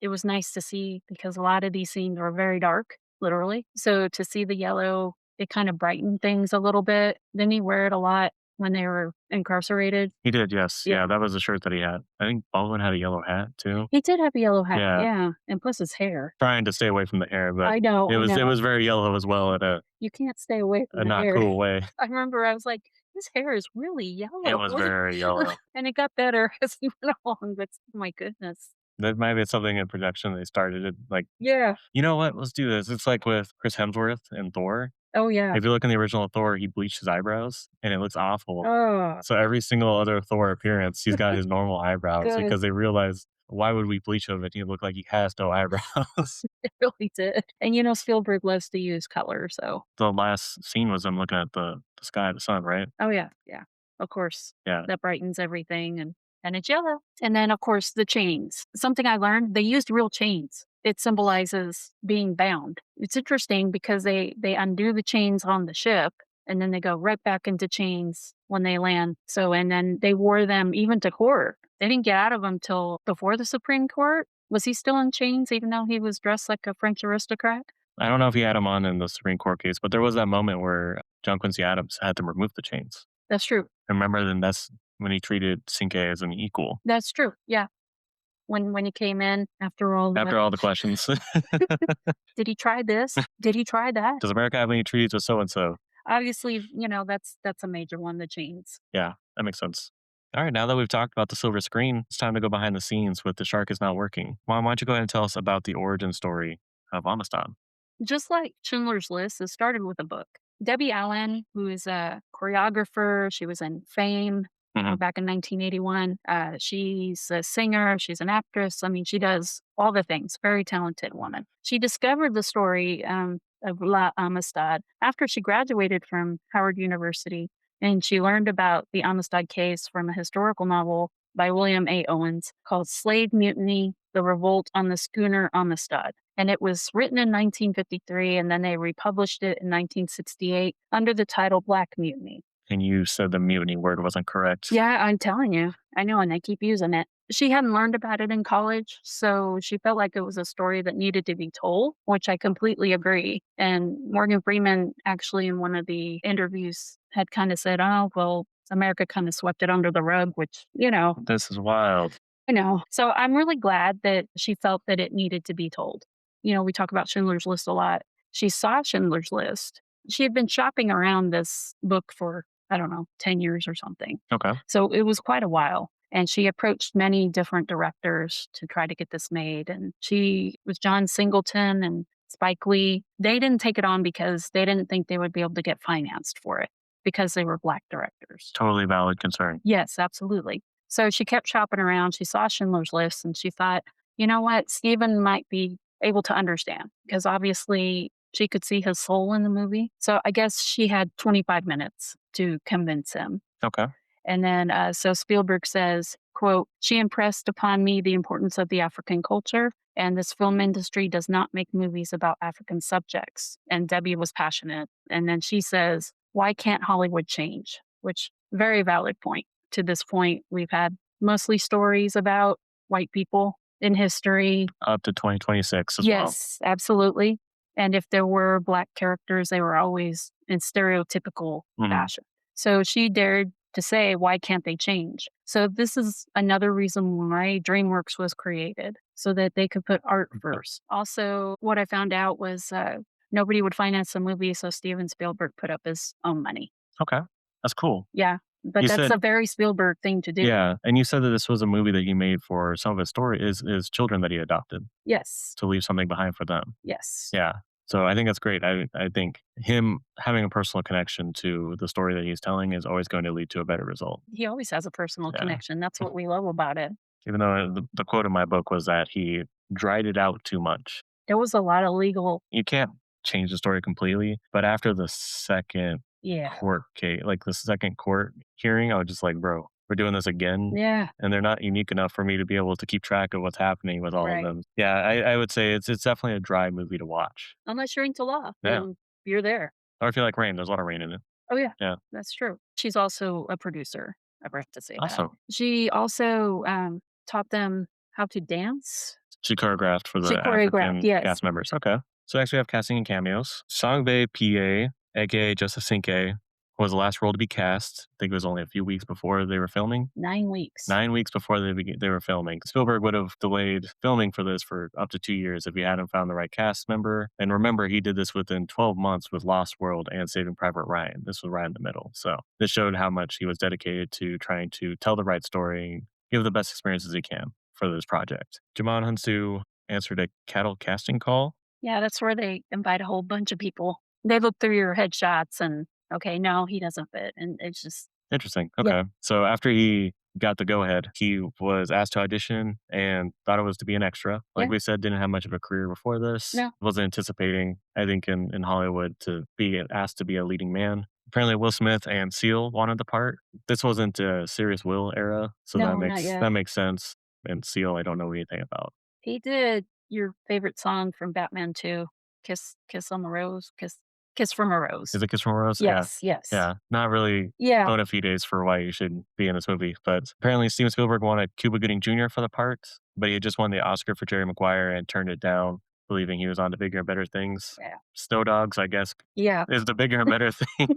was nice to see because a lot of these scenes were very dark, literally. So to see the yellow, it kind of brightened things a little bit. Didn't he wear it a lot when they were incarcerated? He did, yes. Yeah. Yeah, that was the shirt that he had. I think Baldwin had a yellow hat too. He did have a yellow hat, Yeah. yeah. And plus his hair. Trying to stay away from the hair, but I know. it was very yellow as well in You can't stay away from a the not hair. cool way. I remember I was like, his hair is really yellow. It was very yellow. And it got better as he went along, but oh my goodness. That might be something in production they started it like, Yeah. you know what? Let's do this. It's like with Chris Hemsworth and Thor. Oh, yeah. If you look in the original Thor, he bleached his eyebrows and it looks awful. Oh, So every single other Thor appearance, he's got his normal eyebrows Good. because they realized why would we bleach him if he looked like he has no eyebrows? it really did. And Spielberg loves to use color, so. The last scene was him looking at the sky, the sun, right? Oh, yeah. Yeah. Of course. Yeah. That brightens everything and it's yellow. And then, of course, the chains. Something I learned, they used real chains. It symbolizes being bound. It's interesting because they undo the chains on the ship and then they go right back into chains when they land. So, and then they wore them even to court. They didn't get out of them till before the Supreme Court. Was he still in chains even though he was dressed like a French aristocrat? I don't know if he had him on in the Supreme Court case, but there was that moment where John Quincy Adams had to remove the chains. That's true. Remember, then that's when he treated Cinque as an equal. That's true. Yeah. When he came in after all the questions. did he try this? Did he try that? Does America have any treaties with so and so? Obviously, that's a major one, the chains. Yeah, that makes sense. All right, now that we've talked about the silver screen, it's time to go behind the scenes with The Shark Is Not Working. Why don't you go ahead and tell us about the origin story of Amistad? Just like Schindler's List, it started with a book. Debbie Allen, who is a choreographer, she was in Fame Hmm. back in 1981. She's a singer, she's an actress. I mean, she does all the things. Very talented woman. She discovered the story of La Amistad after she graduated from Howard University, and she learned about the Amistad case from a historical novel by William A. Owens called Slave Mutiny: The Revolt on the Schooner Amistad, and it was written in 1953, and then they republished it in 1968 under the title Black Mutiny. And you said the mutiny word wasn't correct. Yeah, I'm telling you. I know, and they keep using it. She hadn't learned about it in college, so she felt like it was a story that needed to be told, which I completely agree. And Morgan Freeman actually in one of the interviews had kind of said, "Oh, well, America kind of swept it under the rug," which, This is wild. I know. So I'm really glad that she felt that it needed to be told. We talk about Schindler's List a lot. She saw Schindler's List. She had been shopping around this book for, I don't know, 10 years or something. Okay. So it was quite a while. And she approached many different directors to try to get this made. And she was John Singleton and Spike Lee. They didn't take it on because they didn't think they would be able to get financed for it because they were Black directors. Totally valid concern. Yes, absolutely. So she kept shopping around. She saw Schindler's List and she thought, you know what? Steven might be able to understand because obviously she could see his soul in the movie. So I guess she had 25 minutes to convince him. Okay. And then, so Spielberg says, quote, she impressed upon me the importance of the African culture, and this film industry does not make movies about African subjects. And Debbie was passionate. And then she says, why can't Hollywood change? Which, very valid point. To this point, we've had mostly stories about white people in history. Up to 2026 as well. Yes, absolutely. And if there were Black characters, they were always in stereotypical Mhm. fashion. So she dared to say, why can't they change? So this is another reason why DreamWorks was created, so that they could put art first. Also, what I found out was nobody would finance the movie, so Steven Spielberg put up his own money. Okay. That's cool. Yeah, but You that's said a very Spielberg thing to do. Yeah, and you said that this was a movie that he made for some of his story is children that he adopted Yes, to leave something behind for them. yes. Yeah. So I think that's great. I think him having a personal connection to the story that he's telling is always going to lead to a better result. He always has a personal Yeah. connection. That's what we love about it. Even though the quote in my book was that he dried it out too much. There was a lot of legal, You can't change the story completely, but after the second yeah, court case, like the second court hearing, I was just like, bro, we're doing this again. yeah, And they're not unique enough for me to be able to keep track of what's happening with all of right. them. Yeah, I would say it's definitely a dry movie to watch. Unless you're into law, Yeah. then you're there. Or if you like rain, there's a lot of rain in it. Oh, yeah, Yeah. that's true. She's also a producer. I forgot to say that. Awesome. She also taught them how to dance. She choreographed for She the choreographed, African yes. cast members. Okay. So next we have casting and cameos. Songbae PA, aka Joseph Sinke, was the last role to be cast. I think it was only a few weeks before they were filming. 9 weeks. 9 weeks before they were filming. Spielberg would have delayed filming for this for up to 2 years if he hadn't found the right cast member. And remember, he did this within 12 months with Lost World and Saving Private Ryan. This was right in the middle. So this showed how much he was dedicated to trying to tell the right story, give the best experiences he can for this project. Jimon Hunsu answered a cattle casting call. Yeah, that's where they invite a whole bunch of people. They look through your headshots and, okay, no, he doesn't fit. And it's just, Interesting. Yeah. Okay. So after he got the go ahead, he was asked to audition and thought it was to be an extra. Like Yeah. we said, didn't have much of a career before this. No. Wasn't anticipating, I think, in Hollywood to be asked to be a leading man. Apparently, Will Smith and Seal wanted the part. This wasn't a Serious Will era, so No, not yet. that makes sense. And Seal, I don't know anything about. He did your favorite song from Batman 2, Kiss on the Rose, Kiss from a Rose. Is it Kiss from a Rose? Yes, yes. Yeah. Not really Yeah. bona fides for why you should be in this movie. But apparently, Steven Spielberg wanted Cuba Gooding Jr. for the part, but he had just won the Oscar for Jerry Maguire and turned it down, believing he was on to bigger and better things. Yeah. Snow Dogs, I guess, Yeah. is the bigger and better thing.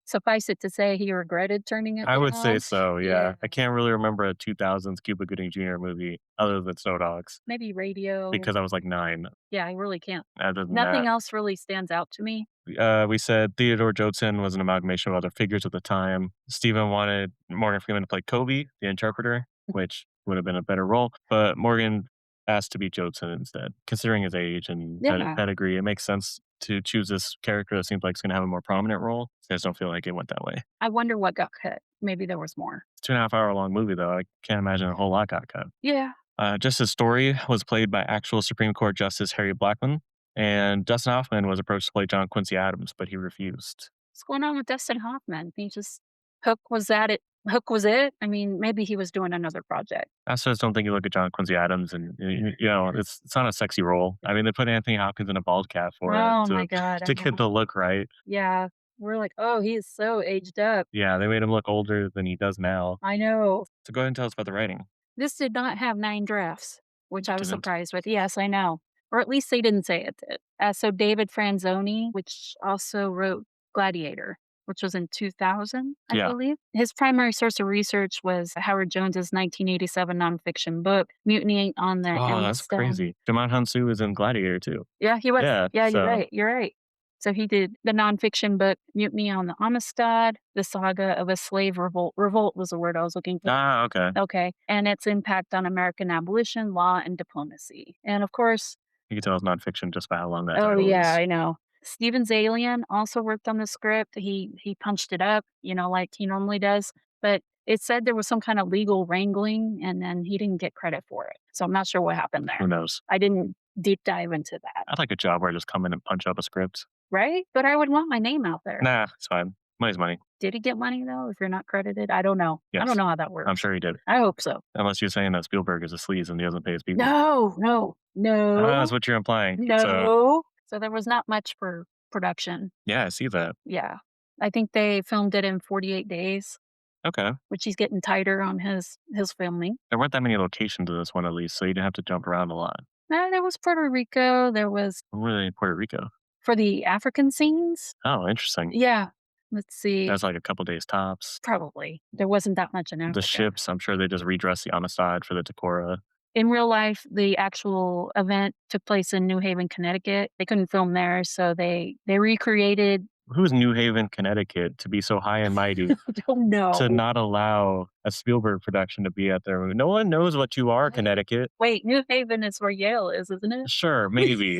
Suffice it to say, he regretted turning it I would say down. so, yeah. I can't really remember a 2000s Cuba Gooding Jr. movie other than Snow Dogs Maybe Radio. because I was like 9. Yeah, I really can't. Other than Nothing that, else really stands out to me. We said Theodore Jotson was an amalgamation of other figures of the time. Steven wanted Morgan Freeman to play Kobe, the interpreter, which would have been a better role, but Morgan asked to be Jotson instead. Considering his age and Yeah. pedigree, it makes sense to choose this character that seems like it's going to have a more prominent role. I just don't feel like it went that way. I wonder what got cut. Maybe there was more. It's 2.5 hour long movie, though. I can't imagine a whole lot got cut. Yeah. Just Story was played by actual Supreme Court Justice Harry Blackmun, and Dustin Hoffman was approached to play John Quincy Adams, but he refused. What's going on with Dustin Hoffman? He just Hook was at it. Hook was it. I mean, maybe he was doing another project. I just don't think you look at John Quincy Adams and it's not a sexy role. I mean, they put Anthony Hopkins in a bald cap for it Oh to my God. I to get know. the look right. Yeah. We're like, oh, he is so aged up. Yeah, they made him look older than he does now. I know. So go ahead and tell us about the writing. This did not have 9 drafts, which I was Didn't. surprised with. Yes, I know. Or at least they didn't say it did. So David Franzoni, which also wrote Gladiator, which was in 2000, I Yeah. believe. His primary source of research was Howard Jones's 1987 nonfiction book, Mutiny on the Oh, that's Amistad. crazy. Jamon Hansu is in Gladiator too. Yeah, he was. Yeah, Yeah, so- You're right. So he did the nonfiction book, Mutiny on the Amistad, the saga of a slave revolt. Revolt was the word I was looking for. Ah, okay. Okay. And its impact on American abolition, law, and diplomacy. And of course, You can tell it's nonfiction just by how long that oh title yeah, is. I know. Steven Zalian also worked on the script. He punched it up, like he normally does. But it said there was some kind of legal wrangling and then he didn't get credit for it. So I'm not sure what happened Who there. knows? I didn't deep dive into that. I'd like a job where I just come in and punch up a script. Right? But I would want my name out there. Nah, it's fine. Money's money. Did he get money though if you're not credited? I don't know. I Yes. don't know how that works. I'm sure he did. I hope so. Unless you're saying that Spielberg is a sleaze and he doesn't pay his people. No. That's what you're implying. So, No. So there was not much for production. yeah, I see that. Yeah. I think they filmed it in 48 days, Okay. which he's getting tighter on his filming. There weren't that many locations in this one, at least, so you didn't have to jump around a lot. There was Puerto Rico. There was Really, Puerto Rico. for the African scenes. Oh, interesting. Yeah. Let's see. That's like a couple days tops. Probably. There wasn't that much in Africa. The ships, I'm sure they just redressed the Amistad for the Decorah. In real life, the actual event took place in New Haven, Connecticut. They couldn't film there, so they recreated. Who's New Haven, Connecticut, to be so high and mighty Oh no! to not allow a Spielberg production to be out there? No one knows what you are, Connecticut. Wait, New Haven is where Yale is, isn't it? Sure, maybe.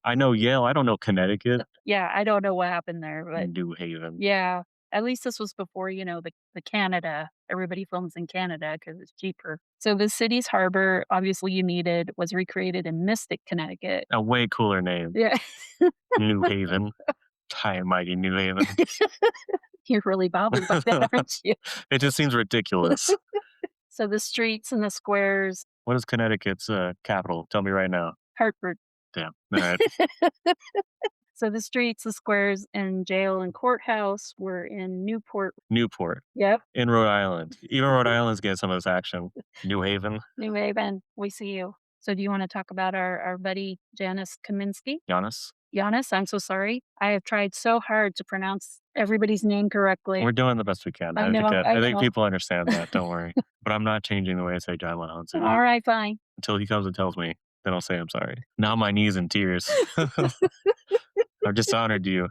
I know Yale. I don't know Connecticut. Yeah, I don't know what happened there, but New Haven. yeah, at least this was before the Canada. Everybody films in Canada because it's cheaper. So the city's harbor, obviously you needed, was recreated in Mystic, Connecticut. A way cooler name. Yeah, New Haven. High and mighty New Haven. you're really bothered by that, aren't you? It just seems ridiculous. So the streets and the squares, What is Connecticut's capital? Tell me right now. Hartford. Damn. All right. So the streets, the squares, and jail and courthouse were in Newport. Newport Yep, in Rhode Island. Even Rhode Island's getting some of this action. New Haven. New Haven. We see you. So do you want to talk about our buddy Janis Kaminsky? Giannis. Giannis, I'm so sorry. I have tried so hard to pronounce everybody's name correctly. We're doing the best we can. I know, I think know. people understand that. Don't worry. But I'm not changing the way I say John Lennon All right, fine. until he comes and tells me. Then I'll say I'm sorry. Now my knees in tears. I'm dishonored you.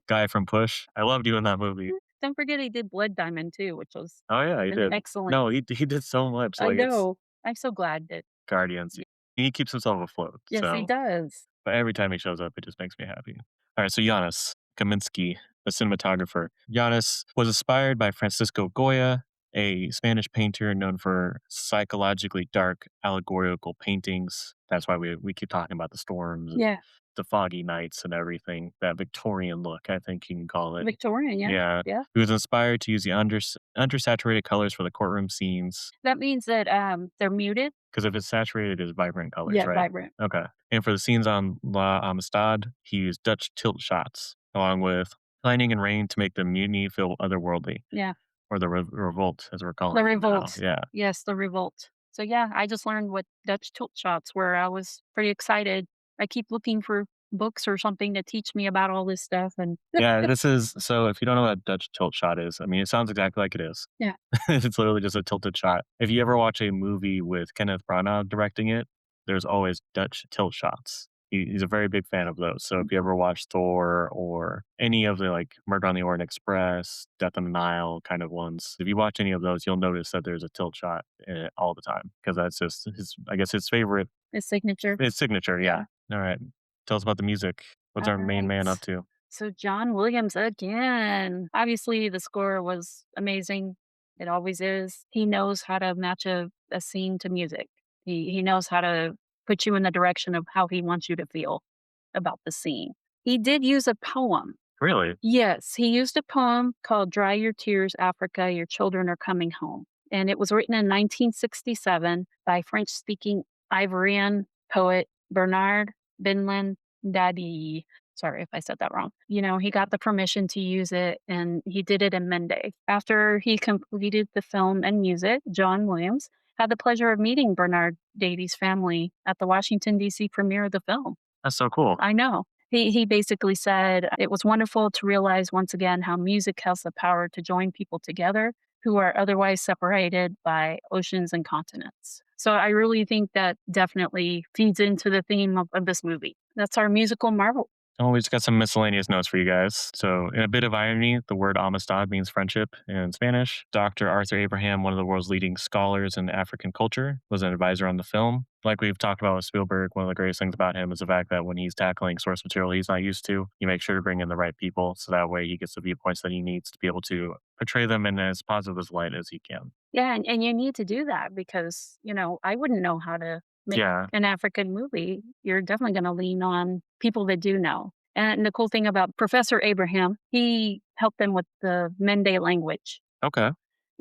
Guy from Push. I loved you in that movie. Don't forget he did Blood Diamond too, which was Oh yeah, he an did. excellent. No, he did so much. I Like it's know. I'm so glad that. Guardians. He keeps himself afloat. Yes, so. he does. But every time he shows up, it just makes me happy. All right, so Janis Kaminsky, the cinematographer. Janis was inspired by Francisco Goya, a Spanish painter known for psychologically dark allegorical paintings. That's why we keep talking about the storms, Yeah, the foggy nights and everything. That Victorian look, I think you can call it. Victorian. Yeah, yeah. He was inspired to use the undersaturated colors for the courtroom scenes. That means that they're muted. Because if it's saturated, it's vibrant colors, Yeah, right? vibrant. Okay. And for the scenes on La Amistad, he used Dutch tilt shots, along with lightning and rain to make the mutiny feel otherworldly. Yeah. Or the revolt, as we're calling The it now. revolt. Yeah. Yes, the revolt. So yeah, I just learned what Dutch tilt shots were. I was pretty excited. I keep looking for books or something to teach me about all this stuff. And Yeah, this is, so if you don't know what a Dutch tilt shot is, I mean, it sounds exactly like it is. Yeah. It's literally just a tilted shot. If you ever watch a movie with Kenneth Branagh directing it, there's always Dutch tilt shots. He's a very big fan of those. So if you ever watch Thor or any of the like Murder on the Orient Express, Death on the Nile kind of ones, if you watch any of those, you'll notice that there's a tilt shot in it all the time because that's just his, I guess, his favorite, His signature. his signature. Yeah. Yeah. All right. Tell us about the music. What's All our main right. man up to? So John Williams again. Obviously, the score was amazing. It always is. He knows how to match a scene to music. He knows how to put you in the direction of how he wants you to feel about the scene. He did use a poem. Really? Yes, he used a poem called Dry Your Tears, Africa, Your Children Are Coming Home. And it was written in 1967 by French speaking Ivorian poet Bernard Benlin Dadi. Sorry if I said that wrong. You know, he got the permission to use it and he did it in Mende. After he completed the film and music, John Williams had the pleasure of meeting Bernard Dady's family at the Washington, D.C. premiere of the film. That's so cool. I know. He basically said, "It was wonderful to realize once again how music has the power to join people together who are otherwise separated by oceans and continents." So I really think that definitely feeds into the theme of this movie. That's our musical marvel. Oh, we just got some miscellaneous notes for you guys. So, in a bit of irony, the word Amistad means friendship in Spanish. Dr. Arthur Abraham, one of the world's leading scholars in African culture, was an advisor on the film. Like we've talked about with Spielberg, one of the greatest things about him is the fact that when he's tackling source material he's not used to, he makes sure to bring in the right people so that way he gets the viewpoints that he needs to be able to portray them in as positive as light as he can. Yeah, and you need to do that because, you know, I wouldn't know how to make Yeah. an African movie. You're definitely gonna lean on people that do know. And the cool thing about Professor Abraham, he helped them with the Mende language. Okay.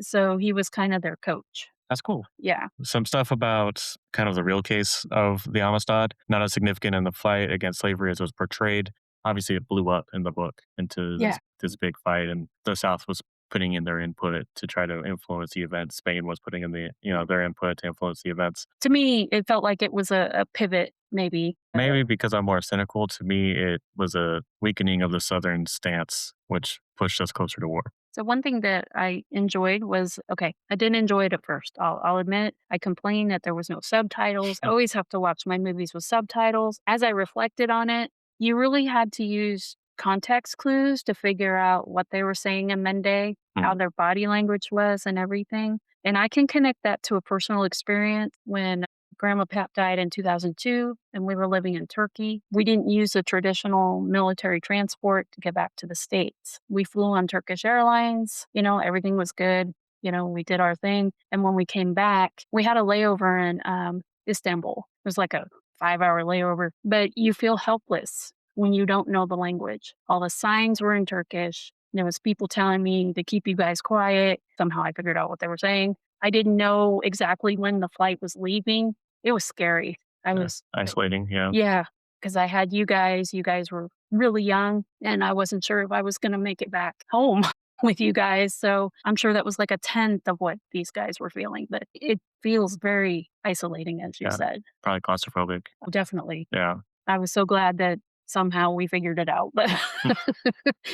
So he was kind of their coach. That's cool. Yeah. Some stuff about kind of the real case of the Amistad, not as significant in the fight against slavery as was portrayed. Obviously, it blew up in the book into Yeah. this big fight, and the South was putting in their input to try to influence the events. Spain was putting in the their input to influence the events. To me, it felt like it was a pivot, maybe. Maybe because I'm more cynical, to me, it was a weakening of the Southern stance, which pushed us closer to war. So one thing that I enjoyed was okay, I didn't enjoy it at first. I'll admit I complained that there was no subtitles. I always have to watch my movies with subtitles. As I reflected on it, you really had to use context clues to figure out what they were saying in Mende, how their body language was and everything. And I can connect that to a personal experience when Grandma Pat died in 2002 and we were living in Turkey. We didn't use the traditional military transport to get back to the States. We flew on Turkish Airlines, you know, everything was good. You know, we did our thing. And when we came back, we had a layover in Istanbul. It was like a 5 hour layover, but you feel helpless when you don't know the language. All the signs were in Turkish. There was people telling me to keep you guys quiet. Somehow I figured out what they were saying. I didn't know exactly when the flight was leaving. It was scary. I was isolating. Yeah. yeah, because I had you guys. You guys were really young, and I wasn't sure if I was going to make it back home with you guys. So I'm sure that was like a tenth of what these guys were feeling, but it feels very isolating, as you Yeah. said. Probably claustrophobic. Definitely. Yeah. I was so glad that somehow we figured it out, but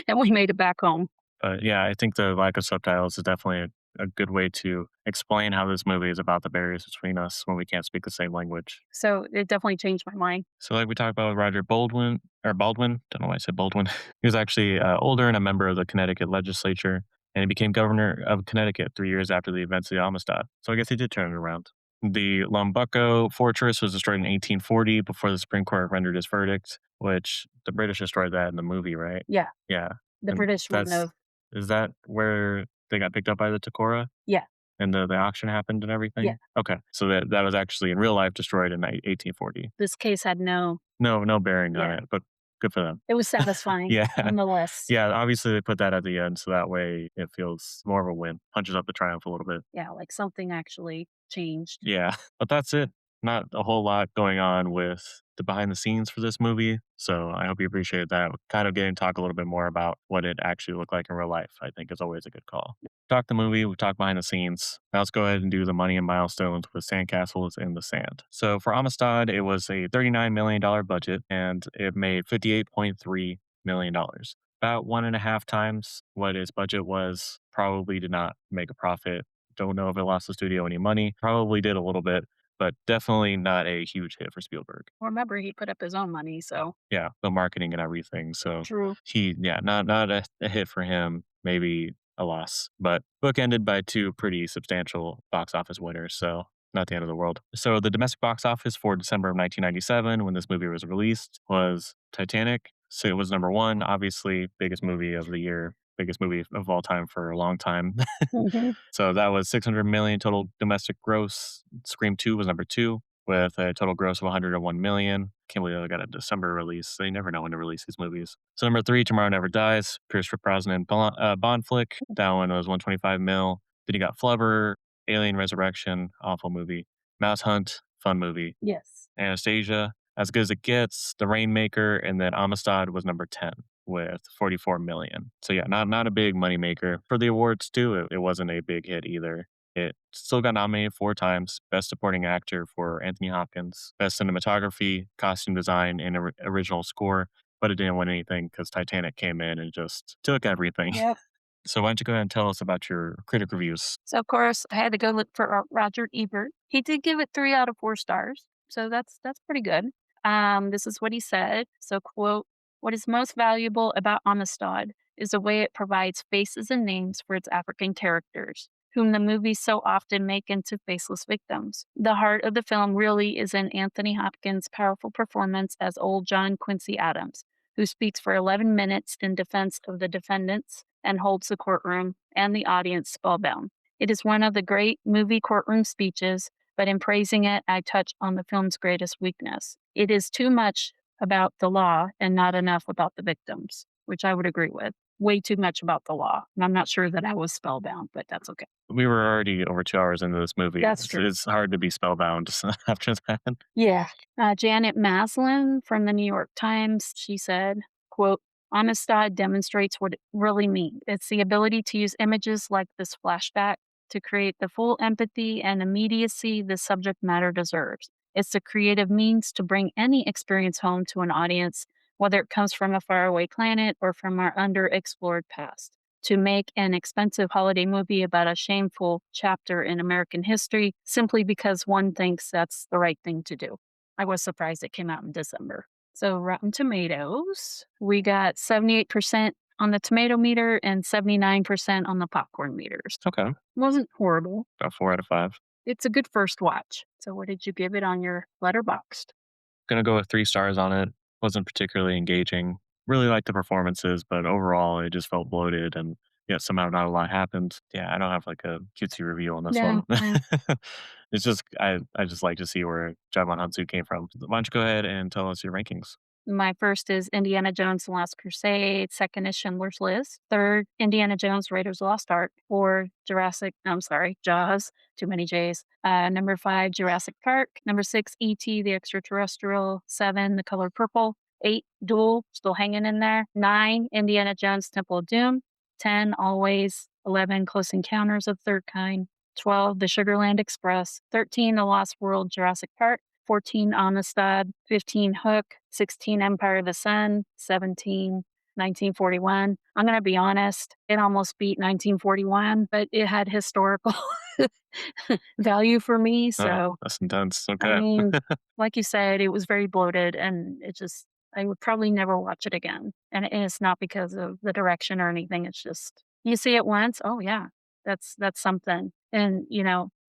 and we made it back home. But yeah, I think the lack of subtitles is definitely a good way to explain how this movie is about the barriers between us when we can't speak the same language. So it definitely changed my mind. So, like we talked about with Roger Baldwin, don't know why I said Baldwin. He was actually older and a member of the Connecticut legislature, and he became governor of Connecticut 3 years after the events of the Amistad. So, I guess he did turn it around. The Lumbucco Fortress was destroyed in 1840 before the Supreme Court rendered its verdict, which the British destroyed that in the movie, right? Yeah, Yeah. the And British wouldn't that's have. is that where they got picked up by the Takora Yeah, and the auction happened and everything? yeah. Okay. So that was actually in real life destroyed in 1840. This case had no. No bearing on Yeah. it, but good for them. It was satisfying, Yeah. nonetheless. Yeah, obviously they put that at the end so that way it feels more of a win. Punches up the triumph a little bit. Yeah, like something actually changed. Yeah. But that's it. Not a whole lot going on with the behind the scenes for this movie. So I hope you appreciate that. Kind of getting to talk a little bit more about what it actually looked like in real life, I think is always a good call. Talk the movie, we talk behind the scenes. Now let's go ahead and do the money and milestones with sandcastles in the sand. So for Amistad, it was a $39 million budget and it made $58.3 million. About 1.5 times what its budget was. Probably did not make a profit. Don't know if it lost the studio any money. Probably did a little bit. but definitely not a huge hit for Spielberg. Remember, he put up his own money, so Yeah, the marketing and everything. So true. yeah, not a hit for him, maybe a loss, but book ended by two pretty substantial box office winners. So not the end of the world. So the domestic box office for December of 1997, when this movie was released, was Titanic. So it was number one, obviously, biggest movie of the year, biggest movie of all time for a long time. Hmm. So that was 600 million total domestic gross. Scream 2 was number 2 with a total gross of 101 million. Can't believe they got a December release. They never know when to release these movies. So number 3, Tomorrow Never Dies, Pierce Brosnan Bond flick. That one was 125 mil. Then you got Flubber, Alien Resurrection, awful movie. Mouse Hunt, fun movie. Yes. Anastasia, As Good as It Gets, The Rainmaker, and then Amistad was number 10 with 44 million. So yeah, not a big moneymaker. For the awards too, it wasn't a big hit either. It still got nominated 4 times: Best Supporting Actor for Anthony Hopkins, Best Cinematography, Costume Design, and Original Score, but it didn't win anything because Titanic came in and just took everything. Yep. So why don't you go ahead and tell us about your critic reviews? So, of course, I had to go look for Roger Ebert. He did give it 3 out of 4 stars, so that's pretty good. This is what he said. So, quote, "What is most valuable about Amistad is the way it provides faces and names for its African characters, whom the movies so often make into faceless victims. The heart of the film really is in Anthony Hopkins' powerful performance as old John Quincy Adams, who speaks for 11 minutes in defense of the defendants and holds the courtroom and the audience spellbound. It is one of the great movie courtroom speeches, but in praising it, I touch on the film's greatest weakness. It is too much about the law and not enough about the victims," which I would agree with. Way too much about the law. And I'm not sure that I was spellbound, but that's okay. We were already over 2 hours into this movie. That's true. It's hard to be spellbound after that. Yeah. Janet Maslin from the New York Times, she said, quote, "Amistad demonstrates what it really means. It's the ability to use images like this flashback to create the full empathy and immediacy the subject matter deserves. It's the creative means to bring any experience home to an audience, whether it comes from a faraway planet or from our underexplored past. To make an expensive holiday movie about a shameful chapter in American history simply because one thinks that's the right thing to do." I was surprised it came out in December. So, Rotten Tomatoes, we got 78% on the tomato meter and 79% on the popcorn meters. Okay, Wasn't horrible. about 4 out of 5. It's a good first watch. So, what did you give it on your Letterboxd? Gonna go with 3 stars on it. Wasn't particularly engaging. Really liked the performances, but overall, it just felt bloated and yet somehow not a lot happened. Yeah, I don't have, like, a cutesy review on this Yeah. one. It's just I just like to see where Jabon Hansu came from. Why don't you go ahead and tell us your rankings? My first is Indiana Jones: The Last Crusade. Second is Schindler's List. Third, Indiana Jones: Raiders of the Lost Ark. Four, Jaws. Too many J's. Number 5, Jurassic Park. Number 6, E.T. the Extraterrestrial. 7, The Color Purple. 8, Duel, still hanging in there. 9, Indiana Jones: Temple of Doom. 10, Always. 11, Close Encounters of the Third Kind. 12, The Sugarland Express. 13, The Lost World: Jurassic Park. 14, Amistad. 15, Hook. 16, Empire of the Sun. 17, 1941. I'm going to be honest, it almost beat 1941, but it had historical value for me. Oh, So, that's intense. I Okay. mean, like you said, it was very bloated and I would probably never watch it again. And it's not because of the direction or anything. It's just, you see it once. Oh, yeah, that's something. And,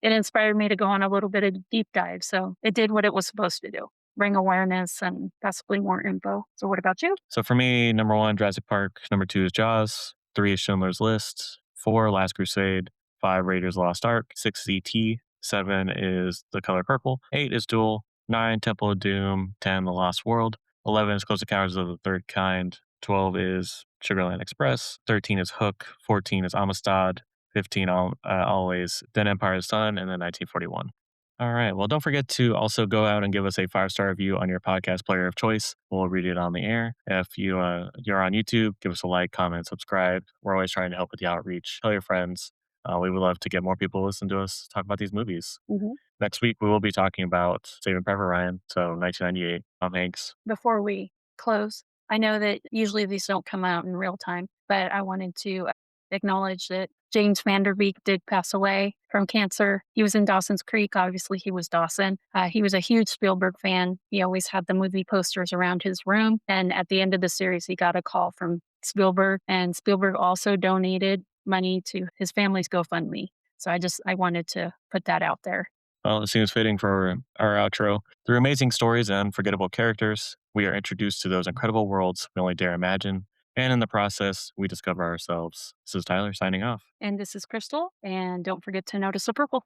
it inspired me to go on a little bit of deep dive. So it did what it was supposed to do, bring awareness and possibly more info. So, what about you? So for me, number 1, Jurassic Park. Number 2 is Jaws. 3 is Schindler's List. 4, Last Crusade. 5, Raiders of the Lost Ark. 6 is E.T. 7 is The Color Purple. 8 is Duel. 9, Temple of Doom. 10, The Lost World. 11 is Close Encounters of the Third Kind. 12 is Sugarland Express. 13 is Hook. 14 is Amistad. 15, Always. Then Empire of the Sun. And then 1941. All right. Well, don't forget to also go out and give us a 5-star review on your podcast player of choice. We'll read it on the air. If you're on YouTube, give us a like, comment, subscribe. We're always trying to help with the outreach. Tell your friends. We would love to get more people to listen to us talk about these movies. Mhm. Next week, we will be talking about Saving Private Ryan, so 1998, Tom Hanks. Before we close, I know that usually these don't come out in real time, but I wanted to acknowledge that James Van Der Beek did pass away from cancer. He was in Dawson's Creek. Obviously, he was Dawson. He was a huge Spielberg fan. He always had the movie posters around his room. And at the end of the series, he got a call from Spielberg, and Spielberg also donated money to his family's GoFundMe. So I wanted to put that out there. Well, it seems fitting for our outro. Through amazing stories and unforgettable characters, we are introduced to those incredible worlds we only dare imagine. And in the process, we discover ourselves. This is Tyler signing off. And this is Crystal. And don't forget to notice the purple.